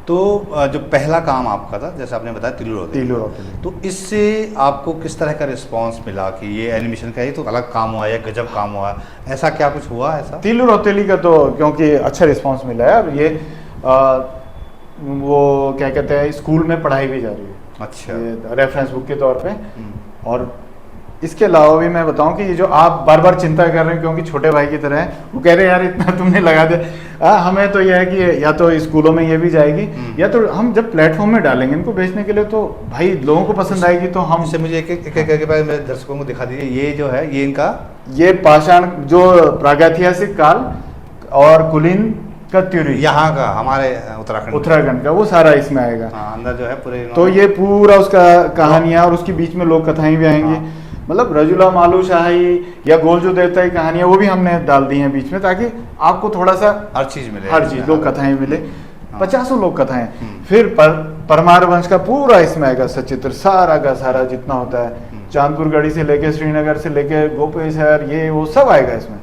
तो जो पहला काम आपका था, जैसे आपने बताया तीलू रौतेली, तो इससे आपको किस तरह का रिस्पांस मिला कि ये एनिमेशन का ही तो अलग काम हुआ, या गजब काम हुआ, ऐसा क्या कुछ हुआ? ऐसा तीलू रौतेली का तो क्योंकि अच्छा रिस्पांस मिला है, और ये वो क्या कहते हैं, स्कूल में पढ़ाई भी जा रही है। अच्छा। रेफरेंस बुक के तौर पे। और इसके अलावा भी मैं बताऊं कि ये जो आप बार बार चिंता कर रहे हैं, क्योंकि छोटे भाई की तरह है, वो कह रहे हैं यार इतना तुमने लगा दिया। हमें तो यह है कि या तो स्कूलों में ये भी जाएगी, या तो हम जब प्लेटफॉर्म में डालेंगे इनको बेचने के लिए, तो भाई लोगों को पसंद आएगी। तो हम से मुझे एक करके मेरे दर्शकों को दिखा दीजिए, ये जो है ये इनका, ये पाषाण जो प्रागैतिहासिक काल और कुलीन का त्यूरी, यहाँ का हमारे उत्तराखंड का, वो सारा इसमें आएगा। अंदर जो है पूरे। तो ये पूरा उसका कहानियाँ और उसके बीच में लोक कथाएं भी आएंगी। मतलब रजुला मालू शाही या गोलजू देवता की कहानियां वो भी हमने डाल दी हैं बीच में, ताकि आपको थोड़ा सा हर चीज मिले, हर चीज, लोक कथाएं मिले। हाँ। 50 लोक कथाएं। फिर परमार वंश का पूरा इसमें आएगा सचित्र, सारा का सारा जितना होता है, चांदपुर गढ़ी से लेके श्रीनगर से लेके गोपेश्वर, ये वो सब आएगा इसमें।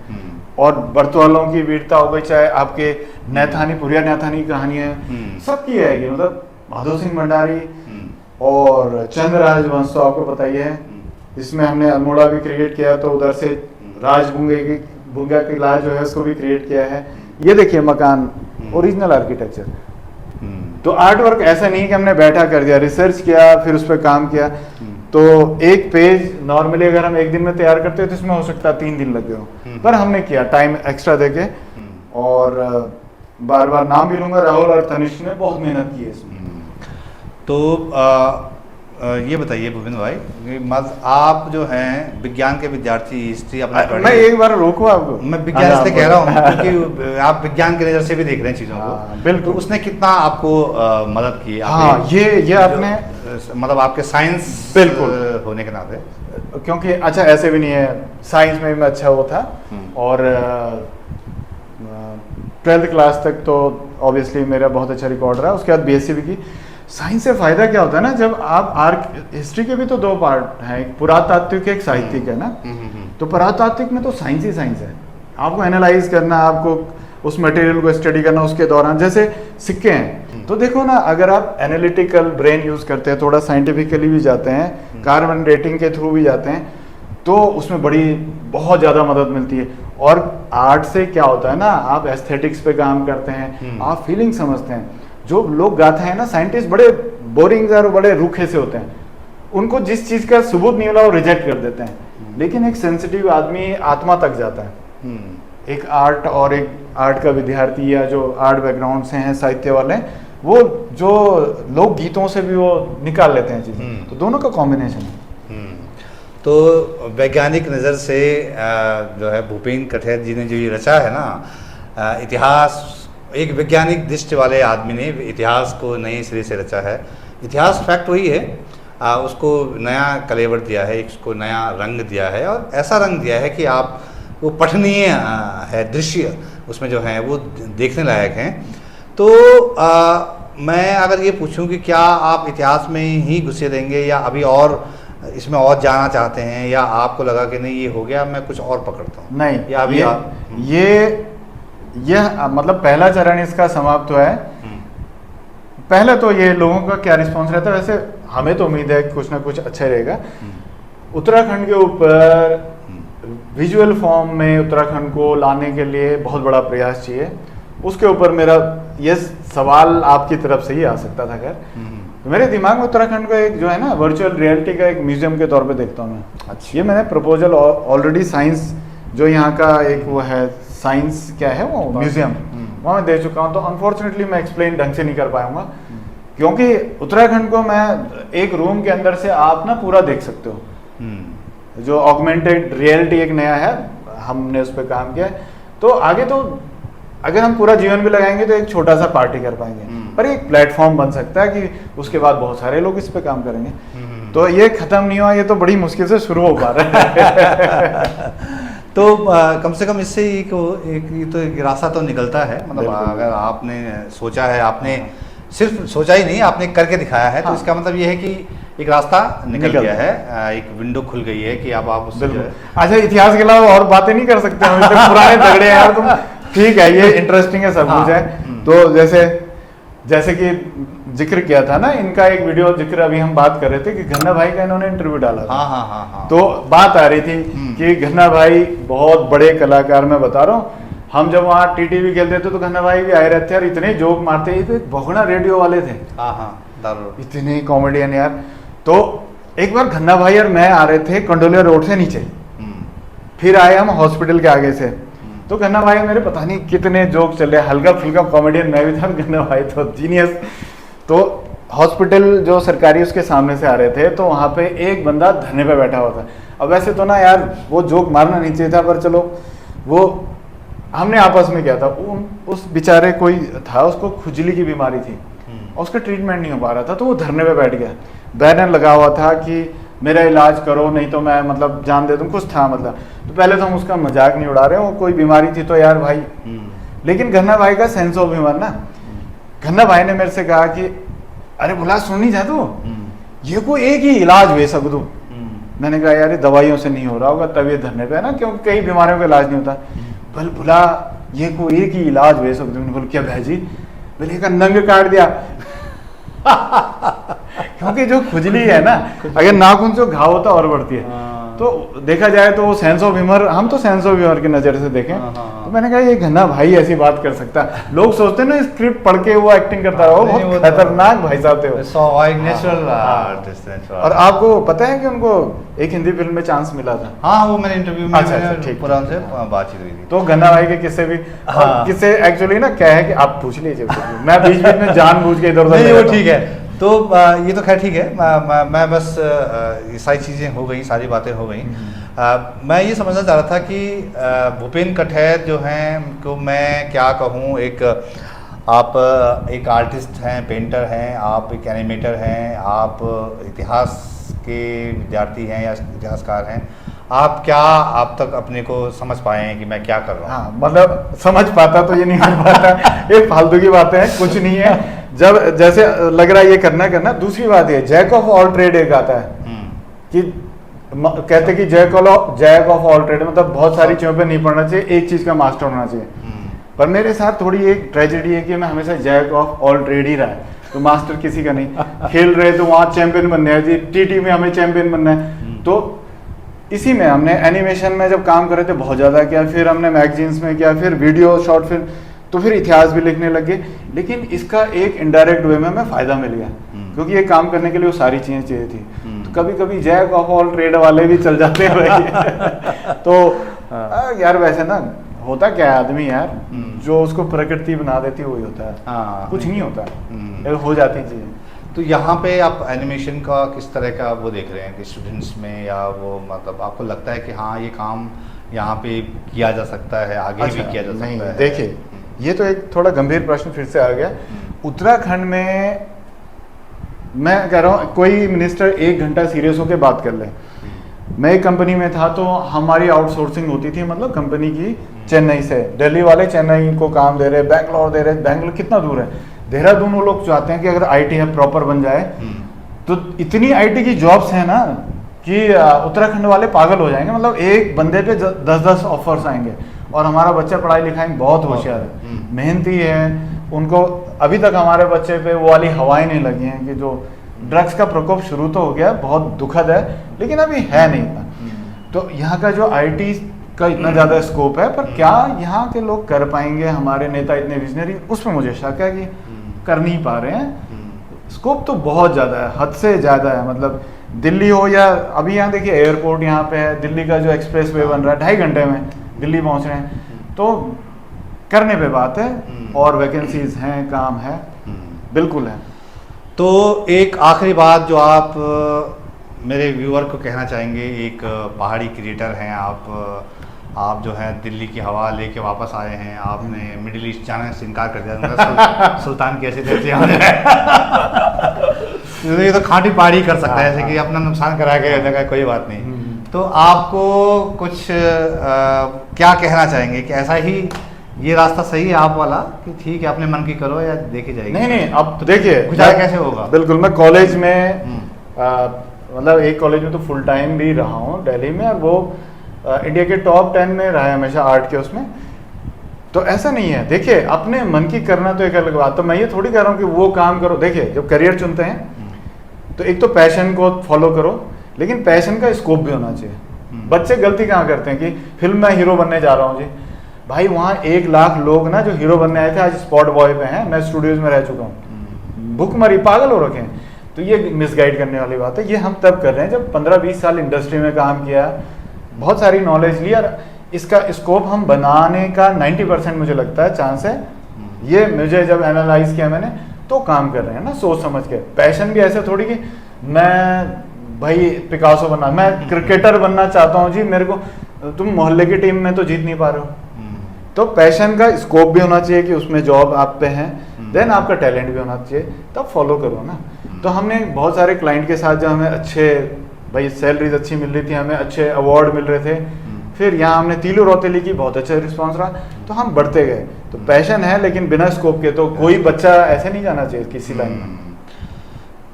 और बरतवालों की वीरता हो गई, चाहे आपके नैथानी, पुरिया नैथानी की कहानियां, सबकी आएगी। मतलब माधो सिंह भंडारी और चंद्रराज वंश तो आपको पता ही है, इसमें हमने अल्मोड़ा भी क्रिएट किया, तो उधर से बुंगा की लाज जो है उसको भी क्रिएट किया है। ये देखिए मकान, ओरिजिनल आर्किटेक्चर। तो आर्ट वर्क ऐसा नहीं कि हमने बैठा कर दिया, रिसर्च किया फिर उस पर काम किया। तो एक पेज नॉर्मली अगर हम एक दिन में तैयार करते हैं तो इसमें हो सकता है 3 दिन लग गए हो, पर हमने किया टाइम एक्स्ट्रा देके। और बार बार नाम भी लूंगा, राहुल और तनिष्क ने बहुत मेहनत की है इसमें। तो ये बताइए भूपेंद्र भाई, आप जो हैं विज्ञान के विद्यार्थी, हिस्ट्री अपना पढ़े। मैं एक बार रोकूं आपको, मैं विज्ञान इसलिए कह रहा हूँ क्योंकि आप विज्ञान की नज़र से भी देख रहे हैं चीज़ों को। बिल्कुल। तो उसने कितना आपको मदद की? हाँ, ये आपने मतलब आपके साइंस बिल्कुल होने के नाते, क्योंकि अच्छा ऐसे भी नहीं है, साइंस में भी मैं अच्छा वो था। और 12th क्लास तक तो ऑब्वियसली मेरा बहुत अच्छा रिकॉर्ड रहा। उसके बाद बीएससी भी की। साइंस से फायदा क्या होता है ना, जब आप हिस्ट्री के भी तो 2 पार्ट हैं, एक पुरातात्विक एक साहित्यिक है ना। तो पुरातात्विक में तो साइंस ही साइंस है, आपको एनालाइज करना, आपको उस मटेरियल को स्टडी करना। उसके दौरान जैसे सिक्के हैं, तो देखो ना, अगर आप एनालिटिकल ब्रेन यूज करते हैं, थोड़ा साइंटिफिकली भी जाते हैं, कार्बन डेटिंग के थ्रू भी जाते हैं, तो उसमें बहुत ज़्यादा मदद मिलती है। और आर्ट से क्या होता है ना, आप एस्थेटिक्स पे काम करते हैं, आप फीलिंग समझते हैं। जो लोग गाते हैं ना, साइंटिस्ट बड़े बोरिंग और बड़े रूखे से होते हैं, उनको जिस चीज़ का सबूत नहीं मिला वो रिजेक्ट कर देते हैं। लेकिन एक सेंसिटिव आदमी आत्मा तक जाता है। एक आर्ट का विद्यार्थी या जो आर्ट बैकग्राउंड से हैं, साहित्य वाले, वो जो लोक गीतों से भी वो निकाल लेते हैं चीज़ें। तो दोनों का कॉम्बिनेशन है। तो वैज्ञानिक नज़र से जो है भूपेंद्र कठेर जी ने जो ये रचा है ना इतिहास, एक वैज्ञानिक दृष्टि वाले आदमी ने इतिहास को नए सिरे से रचा है। इतिहास फैक्ट वही है, उसको नया कलेवर दिया है, उसको नया रंग दिया है, और ऐसा रंग दिया है कि आप वो पठनीय है, दृश्य उसमें जो है वो देखने लायक हैं। तो मैं अगर ये पूछूं कि क्या आप इतिहास में ही घुसे रहेंगे या अभी और इसमें और जाना चाहते हैं, या आपको लगा कि नहीं ये हो गया, मैं कुछ और पकड़ता हूँ? नहीं, या अभी ये मतलब पहला चरण इसका समाप्त हुआ है। पहले तो ये लोगों का क्या रिस्पॉन्स रहता है, वैसे हमें तो उम्मीद है कि कुछ ना कुछ अच्छा रहेगा। उत्तराखंड के ऊपर विजुअल फॉर्म में उत्तराखंड को लाने के लिए बहुत बड़ा प्रयास चाहिए। उसके ऊपर मेरा ये सवाल आपकी तरफ से ही आ सकता था। खैर, तो मेरे दिमाग में उत्तराखंड का एक जो है ना वर्चुअल रियलिटी का एक म्यूजियम के तौर पे देखता हूँ मैं। अच्छा। ये मैंने प्रपोजल ऑलरेडी साइंस जो यहाँ का एक वो है, साइंस क्या है वो म्यूजियम, वहाँ मैं दे चुका हूँ। तो अनफॉर्चुनेटली मैं एक्सप्लेन ढंग से नहीं कर पाऊंगा, क्योंकि उत्तराखंड को मैं एक रूम के अंदर से आप ना पूरा देख सकते हो। जो ऑगमेंटेड रियलिटी एक नया है, हमने उस पर काम किया है। तो आगे तो अगर हम पूरा जीवन भी लगाएंगे तो एक छोटा सा पार्टी कर पाएंगे, पर एक प्लेटफॉर्म बन सकता है कि उसके बाद बहुत सारे लोग इस पे काम करेंगे। तो ये खत्म नहीं हुआ, ये तो बड़ी मुश्किल से शुरू हो पा रहा है। तो कम से कम इससे एक तो एक रास्ता तो निकलता है। मतलब अगर आपने सोचा है, आपने सिर्फ सोचा ही नहीं, आपने करके दिखाया है, तो इसका मतलब ये है कि एक रास्ता निकल गया है, एक विंडो खुल गई है कि अब आप उससे अच्छा, इतिहास के अलावा और बातें नहीं कर सकते हम, पुराने झगड़े हैं यार तुम। ठीक है, ये इंटरेस्टिंग है, सब कुछ है। तो जैसे कि जिक्र किया था ना इनका, एक वीडियो जिक्र अभी हम बात कर रहे थे कि घन्ना भाई का इन्होंने इंटरव्यू डाला था। हाँ। तो बात आ रही थी कि घन्ना भाई बहुत बड़े कलाकार, मैं बता रहा हूँ, हम जब वहाँ टीटीवी खेलते थे तो घन्ना भाई भी आए रहते और इतने जोक मारते, एक भगोड़ा रेडियो वाले थे, इतने कॉमेडियन यार। तो एक बार घन्ना भाई और मैं आ रहे थे कंडोलिया रोड से नीचे, फिर आए हम हॉस्पिटल के आगे से, तो घन्ना भाई मेरे पता नहीं कितने जोक चले, हल्का फुल्का कॉमेडियन मैं भी था, घन्ना भाई तो जीनियस। तो हॉस्पिटल जो सरकारी उसके सामने से आ रहे थे, तो वहाँ पे एक बंदा धरने पे बैठा हुआ था। अब वैसे तो ना यार वो जोक मारना नहीं चाहिए था, पर चलो वो हमने आपस में किया था। उस बेचारे कोई था, उसको खुजली की बीमारी थी और उसका ट्रीटमेंट नहीं हो पा रहा था, तो वो धरने पे बैठ गया। बैनर लगा हुआ था कि मेरा इलाज करो नहीं तो मैं मतलब जान दे दूँ, कुछ था मतलब। तो पहले तो हम उसका मजाक नहीं उड़ा रहे, वो कोई बीमारी थी तो यार भाई। लेकिन गन्ना भाई का सेंस ऑफ ह्यूमर ना, गन्ना भाई ने मेरे से कहा कि अरे बोला सुनी जा तू, ये कोई एक ही इलाज वे सकदू। मैंने कहा यार ये दवाइयों से नहीं हो रहा होगा, तबीयत धरने पे है ना, क्योंकि कई बीमारियों का इलाज नहीं होता। बोल बोला ये कोई एक ही इलाज वे सकदू। मैंने बोला क्या भाजी? बोले एक नंग काट दिया। क्योंकि जो खुजली है ना, अगर नाखून से घाव होता और बढ़ती है। तो देखा जाए तो वो सेंस ऑफ ह्यूमर, हम तो सेंस ऑफ ह्यूमर की नज़र से देखें। तो मैंने कहा ये गन्ना भाई ऐसी बात कर सकता है। लोग सोचते हैं ना स्क्रिप्ट पढ़ के वो एक्टिंग करता है, वो बहुत खतरनाक भाई साहब थे वो। Natural artist. और आपको पता है कि उनको एक हिंदी फिल्म में चांस मिला था? हाँ, वो मैंने इंटरव्यू में अच्छा, ठीक, पूरा उनसे बातचीत हुई थी। तो गन्ना भाई के किस्से भी, किस्से एक्चुअली ना क्या है कि आप पूछ लीजिए, मैं बीच बीच में जानबूझ के इधर उधर। वो ठीक है। तो ये तो खैर ठीक है, मैं बस ये सारी चीज़ें हो गई, सारी बातें हो गई। मैं ये समझना चाह रहा था कि भूपेन कठैत जो हैं उनको मैं क्या कहूँ, आप एक आर्टिस्ट हैं, पेंटर हैं, आप एक एनिमेटर हैं, आप इतिहास के विद्यार्थी हैं या इतिहासकार हैं। आप क्या आप तक अपने को समझ पाए हैं कि मैं क्या कर रहा हूँ? हाँ, मतलब समझ पाता तो ये नहीं कर पाता। ये फालतू की बातें हैं, कुछ नहीं है। जब जैसे लग रहा है ये करना। दूसरी बात ये जैक ऑफ ऑल ट्रेड एक आता है कि कहते कि जैक ऑफ ऑल ट्रेड मतलब बहुत सारी चीजों पे नहीं पढ़ना चाहिए, एक चीज का मास्टर होना चाहिए। पर मेरे साथ थोड़ी एक ट्रेजेडी है कि मैं हमेशा जैक ऑफ ऑल ट्रेड ही रहा है, तो मास्टर किसी का नहीं। खेल रहे तो वहाँ चैंपियन बनना है जी, टीटी में हमें चैंपियन बनना है। तो इसी में हमने एनिमेशन में जब काम कर रहे थे बहुत ज़्यादा किया, फिर हमने मैगजीन्स में किया, फिर वीडियो शॉर्ट फिल्म, तो फिर इतिहास भी लिखने लगे। लेकिन इसका एक इनडायरेक्ट वे में हमें फ़ायदा मिल गया, क्योंकि ये काम करने के लिए वो सारी चीज़ें चाहिए थी। तो कभी कभी जैक ऑफ ऑल ट्रेड वाले भी चल जाते हैं। तो यार वैसे ना होता क्या है आदमी यार, जो उसको प्रकृति बना देती है वही होता है, कुछ नहीं होता, हो जाती चीज़ें। तो यहाँ पे आप एनिमेशन का किस तरह का वो देख रहे हैं कि स्टूडेंट्स में, या वो मतलब आपको लगता है कि हाँ ये काम यहाँ पे किया जा सकता है, आगे भी किया जा सकता है? देखिए ये तो एक थोड़ा गंभीर प्रश्न फिर से आ गया। उत्तराखंड में मैं कह रहा हूँ कोई मिनिस्टर 1 घंटा सीरियस होकर बात कर ले। मैं एक कंपनी में था तो हमारी आउटसोर्सिंग होती थी, मतलब कंपनी की चेन्नई से, दिल्ली वाले चेन्नई को काम दे रहे, बैंगलोर दे रहे। बैंगलोर कितना दूर है, देहरादून वो लोग चाहते हैं कि अगर आईटी हब प्रॉपर बन जाए तो इतनी आईटी की जॉब्स हैं ना कि उत्तराखंड वाले पागल हो जाएंगे। मतलब एक बंदे पे 10-10 ऑफर्स आएंगे। और हमारा बच्चा पढ़ाई लिखाई में बहुत होशियार है, मेहनती है। उनको अभी तक हमारे बच्चे पे वो वाली हवाएं नहीं लगी हैं कि जो ड्रग्स का प्रकोप शुरू तो हो गया, बहुत दुखद है, लेकिन अभी है नहीं इतना। तो यहाँ का जो आईटी का इतना ज़्यादा स्कोप है, पर क्या यहाँ के लोग कर पाएंगे? हमारे नेता इतने विजनरी, उसमें मुझे शक है कि कर नहीं पा रहे हैं। स्कोप तो बहुत ज़्यादा है, हद से ज़्यादा है। मतलब दिल्ली हो या अभी यहाँ देखिए एयरपोर्ट यहाँ पे है, दिल्ली का जो एक्सप्रेस वे बन रहा है 2.5 घंटे में दिल्ली पहुँच रहे हैं। तो करने पे बात है, और वैकेंसीज हैं, काम है, बिल्कुल है। तो एक आखिरी बात जो आप मेरे व्यूअर को कहना चाहेंगे, एक पहाड़ी क्रिएटर हैं आप जो है दिल्ली की हवा लेके वापस आए हैं, आपने मिडिल ईस्ट जाने से इनकार कर दिया। सुल्तान कैसे जैसे ये तो खाटी पहाड़ी कर सकता है, जैसे कि अपना नुकसान करा के कोई बात नहीं। तो आपको कुछ क्या कहना चाहेंगे कि ऐसा ही ये रास्ता सही है आप वाला, कि ठीक है अपने मन की करो या देखी जाएगी? नहीं, अब देखिए गुजारा कैसे होगा। बिल्कुल, मैं कॉलेज में मतलब एक कॉलेज में तो फुल टाइम भी रहा हूँ दिल्ली में, और वो इंडिया के टॉप 10 में रहा है हमेशा आर्ट के उसमें। तो ऐसा नहीं है, देखिए अपने मन की करना तो एक अलग बात। तो मैं ये थोड़ी कह रहा हूँ कि वो काम करो। देखिए जब करियर चुनते हैं तो एक तो पैशन को फॉलो करो, लेकिन पैशन का स्कोप भी होना चाहिए। बच्चे गलती कहाँ करते हैं कि फिल्म में हीरो बनने जा रहा हूँ जी, भाई वहाँ 1 लाख लोग ना जो हीरो बनने आए थे आज स्पॉट बॉय पे हैं। मैं स्टूडियोज में रह चुका हूँ, भूखमरी पागल हो रखे हैं। तो ये मिसगाइड करने वाली बात है। ये हम तब कर रहे हैं जब 15-20 साल इंडस्ट्री में काम किया, बहुत सारी नॉलेज ली, और इसका स्कोप हम बनाने का 90% मुझे लगता है चांस है। ये मुझे जब एनालाइज किया मैंने तो काम कर रहे हैं ना सोच समझ के। पैशन भी ऐसे थोड़ी कि मैं भाई पिकासो बनना, मैं क्रिकेटर बनना चाहता हूँ जी, मेरे को तुम मोहल्ले की टीम में तो जीत नहीं पा रहे हो। तो पैशन का स्कोप भी होना चाहिए कि उसमें जॉब आप पे है, देन आपका टैलेंट भी होना चाहिए, तब फॉलो करो ना। तो हमने बहुत सारे क्लाइंट के साथ जब हमें अच्छे भाई सैलरीज अच्छी मिल रही थी, हमें अच्छे अवार्ड मिल रहे थे। फिर यहाँ हमने तीलू रौतेली की बहुत अच्छा रिस्पांस रहा, तो हम बढ़ते गए। तो पैशन है लेकिन बिना स्कोप के तो कोई बच्चा ऐसे नहीं जाना चाहिए किसी लाइन में।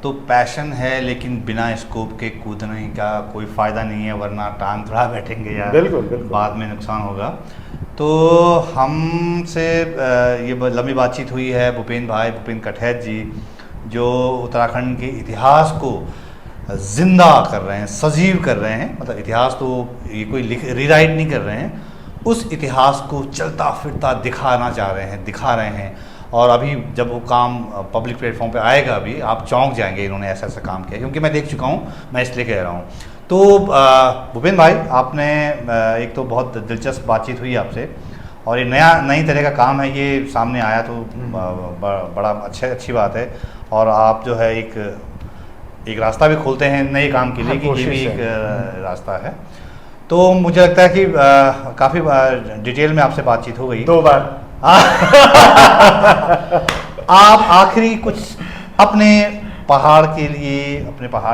तो पैशन है लेकिन बिना स्कोप के कूदने का कोई फ़ायदा नहीं है, वरना टांग थोड़ा बैठेंगे या बिल्कुल बिल्कुल बाद में नुकसान होगा। तो हमसे ये लंबी बातचीत हुई है भूपेन कठैत जी, जो उत्तराखंड के इतिहास को जिंदा कर रहे हैं, सजीव कर रहे हैं। मतलब इतिहास तो ये कोई रीराइट नहीं कर रहे हैं, उस इतिहास को चलता फिरता दिखा रहे हैं। और अभी जब वो काम पब्लिक प्लेटफॉर्म पे आएगा, अभी आप चौंक जाएंगे इन्होंने ऐसा ऐसा काम किया, क्योंकि मैं देख चुका हूँ, मैं इसलिए कह रहा हूँ। तो भूपेन भाई, आपने एक तो बहुत दिलचस्प बातचीत हुई आपसे, और ये नई तरह का काम है, ये सामने आया तो बड़ा अच्छी बात है। और आप जो है एक रास्ता भी खोलते हैं नए काम के लिए, कि ये भी एक रास्ता है। तो मुझे लगता है कि काफ़ी डिटेल में आपसे बातचीत हो गई 2 बार। आप आखिरी कुछ अपने पहाड़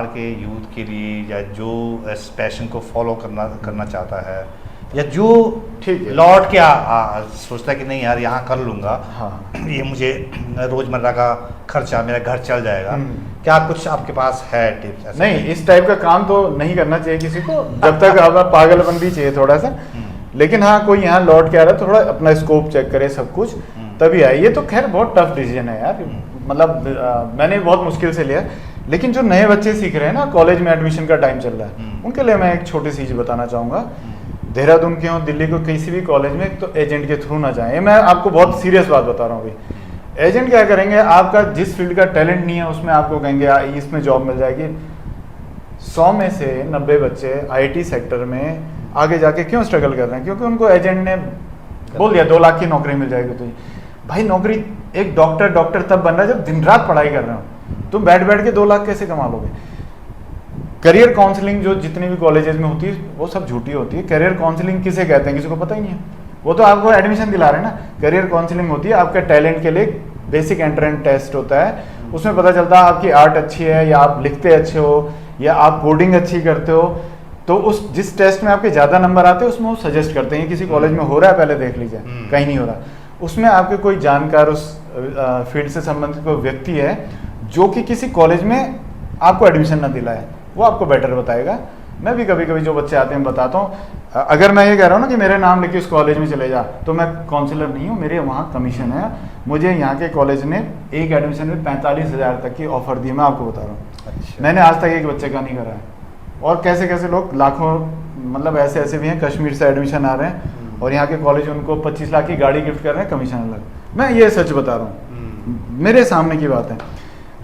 के यूथ के लिए, या जो इस पैशन को फॉलो करना चाहता है, या जो ठीक है लौट के सोचता है कि नहीं यार यहाँ कर लूँगा, हाँ ये मुझे रोज़मर्रा का खर्चा, मेरा घर चल जाएगा, क्या कुछ आपके पास है टिप्स? नहीं, इस टाइप का काम तो नहीं करना चाहिए किसी को, जब तक अब पागलपन चाहिए थोड़ा सा। लेकिन हाँ, कोई यहाँ लौट के आ रहा है, थोड़ा अपना स्कोप चेक करे सब कुछ, तभी आए। ये तो खैर बहुत टफ डिसीजन है यार, मतलब मैंने बहुत मुश्किल से लिया। लेकिन जो नए बच्चे सीख रहे हैं ना, कॉलेज में एडमिशन का टाइम चल रहा है, उनके लिए मैं एक छोटी सी चीज़ बताना चाहूँगा। देहरादून के हो, दिल्ली को किसी भी कॉलेज में, तो एजेंट के थ्रू ना जाएं। मैं आपको बहुत सीरियस बात बता रहा हूँ भाई। एजेंट क्या करेंगे, आपका जिस फील्ड का टैलेंट नहीं है उसमें आपको कहेंगे इसमें जॉब मिल जाएगी। 100 में से 90 बच्चे IT सेक्टर में आगे जाके क्यों स्ट्रगल कर रहे हैं? क्योंकि उनको एजेंट ने बोल दिया 2 लाख की नौकरी मिल जाएगी। तो भाई, नौकरी एक डॉक्टर तब बन रहा है जब दिन रात पढ़ाई कर रहे हो। तुम बैठ के 2 लाख कैसे कमा लोगे? करियर काउंसलिंग जो जितनी भी कॉलेजेस में होती है, वो सब झूठी होती है। करियर काउंसलिंग किसे कहते हैं, किसी को पता ही नहीं है। वो तो आपको एडमिशन दिला रहे हैं ना। करियर काउंसलिंग होती है आपके टैलेंट के लिए, बेसिक एंट्रेंस टेस्ट होता है, उसमें पता चलता है आपकी आर्ट अच्छी है, या आप लिखते अच्छे हो, या आप कोडिंग अच्छी करते हो। तो उस जिस टेस्ट में आपके ज़्यादा नंबर आते हैं, उसमें वो सजेस्ट करते हैं किसी कॉलेज में हो रहा है, पहले देख लीजिए, कहीं नहीं हो रहा। उसमें आपके कोई जानकार, उस फील्ड से संबंधित कोई व्यक्ति है जो कि किसी कॉलेज में आपको एडमिशन ना दिलाए, वो आपको बेटर बताएगा। मैं भी कभी कभी जो बच्चे आते हैं बताता हूँ। अगर मैं ये कह रहा हूँ ना कि मेरे नाम लेके उस कॉलेज में चले जा, तो मैं काउंसलर नहीं हूँ, मेरे वहाँ कमीशन है। मुझे यहाँ के कॉलेज ने एक एडमिशन में 45,000 तक की ऑफर दी, मैं आपको बता रहा हूँ। अच्छा। मैंने आज तक एक बच्चे का नहीं करा है। और कैसे कैसे लोग, लाखों, मतलब ऐसे भी हैं, कश्मीर से एडमिशन आ रहे हैं और यहाँ के कॉलेज उनको 25 लाख की गाड़ी गिफ्ट कर रहे हैं, कमीशन अलग। मैं ये सच बता रहा हूँ, मेरे सामने की बात है।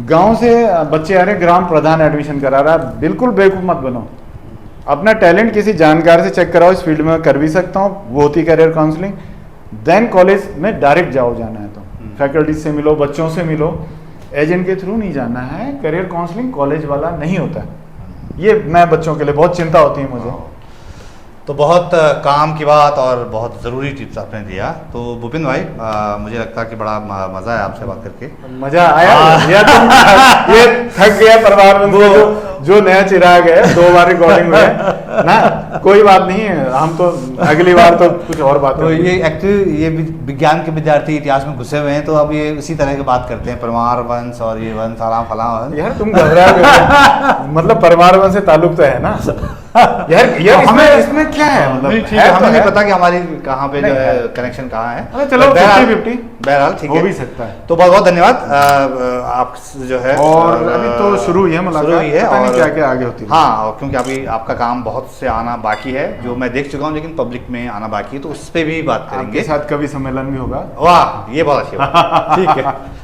गांव से बच्चे आ रहे हैं, ग्राम प्रधान एडमिशन करा रहा है। बिल्कुल बेवकूफ़ मत बनो, अपना टैलेंट किसी जानकार से चेक कराओ, इस फील्ड में कर भी सकता हूँ, वो होती करियर काउंसलिंग। देन कॉलेज में डायरेक्ट जाओ, जाना है तो फैकल्टी से मिलो, बच्चों से मिलो, एजेंट के थ्रू नहीं जाना है। करियर काउंसलिंग कॉलेज वाला नहीं होता है। ये मैं बच्चों के लिए बहुत चिंता होती है मुझे। तो बहुत काम की बात और बहुत ज़रूरी टिप्स आपने दिया। तो भूपेन भाई, मुझे लगता है कि बड़ा मज़ा आया आपसे बात करके। मज़ा आया या तुम ये थक गया परिवार में जो नया चिराग है, 2 बार रिकॉर्डिंग हुई है ना, कोई बात नहीं है, हम तो अगली बार तो कुछ और बात। तो ये एक्चुअली ये विज्ञान के विद्यार्थी इतिहास में घुसे हुए हैं, तो अब ये इसी तरह की बात करते हैं, परमार वंश और ये वंश फला। यार तुम घबरा गए, मतलब परमार वंश से ताल्लुक तो है ना यार हमें इसमें क्या है, मतलब हमें नहीं पता कि हमारी कहाँ पे जो है कनेक्शन कहाँ है। चलो 50-50 बहरहाल ठीक हो भी सकता है। तो बहुत बहुत धन्यवाद आप जो है। और अभी तो शुरू हुई है मुलाकात, और क्या क्या आगे होती है। हाँ, और क्योंकि अभी आपका काम बहुत से आना बाकी है, जो मैं देख चुका हूँ, लेकिन पब्लिक में आना बाकी है, तो उस पर भी बात करेंगे। आपके साथ कवि सम्मेलन भी होगा। वाह, ये बहुत अच्छी बात। ठीक है।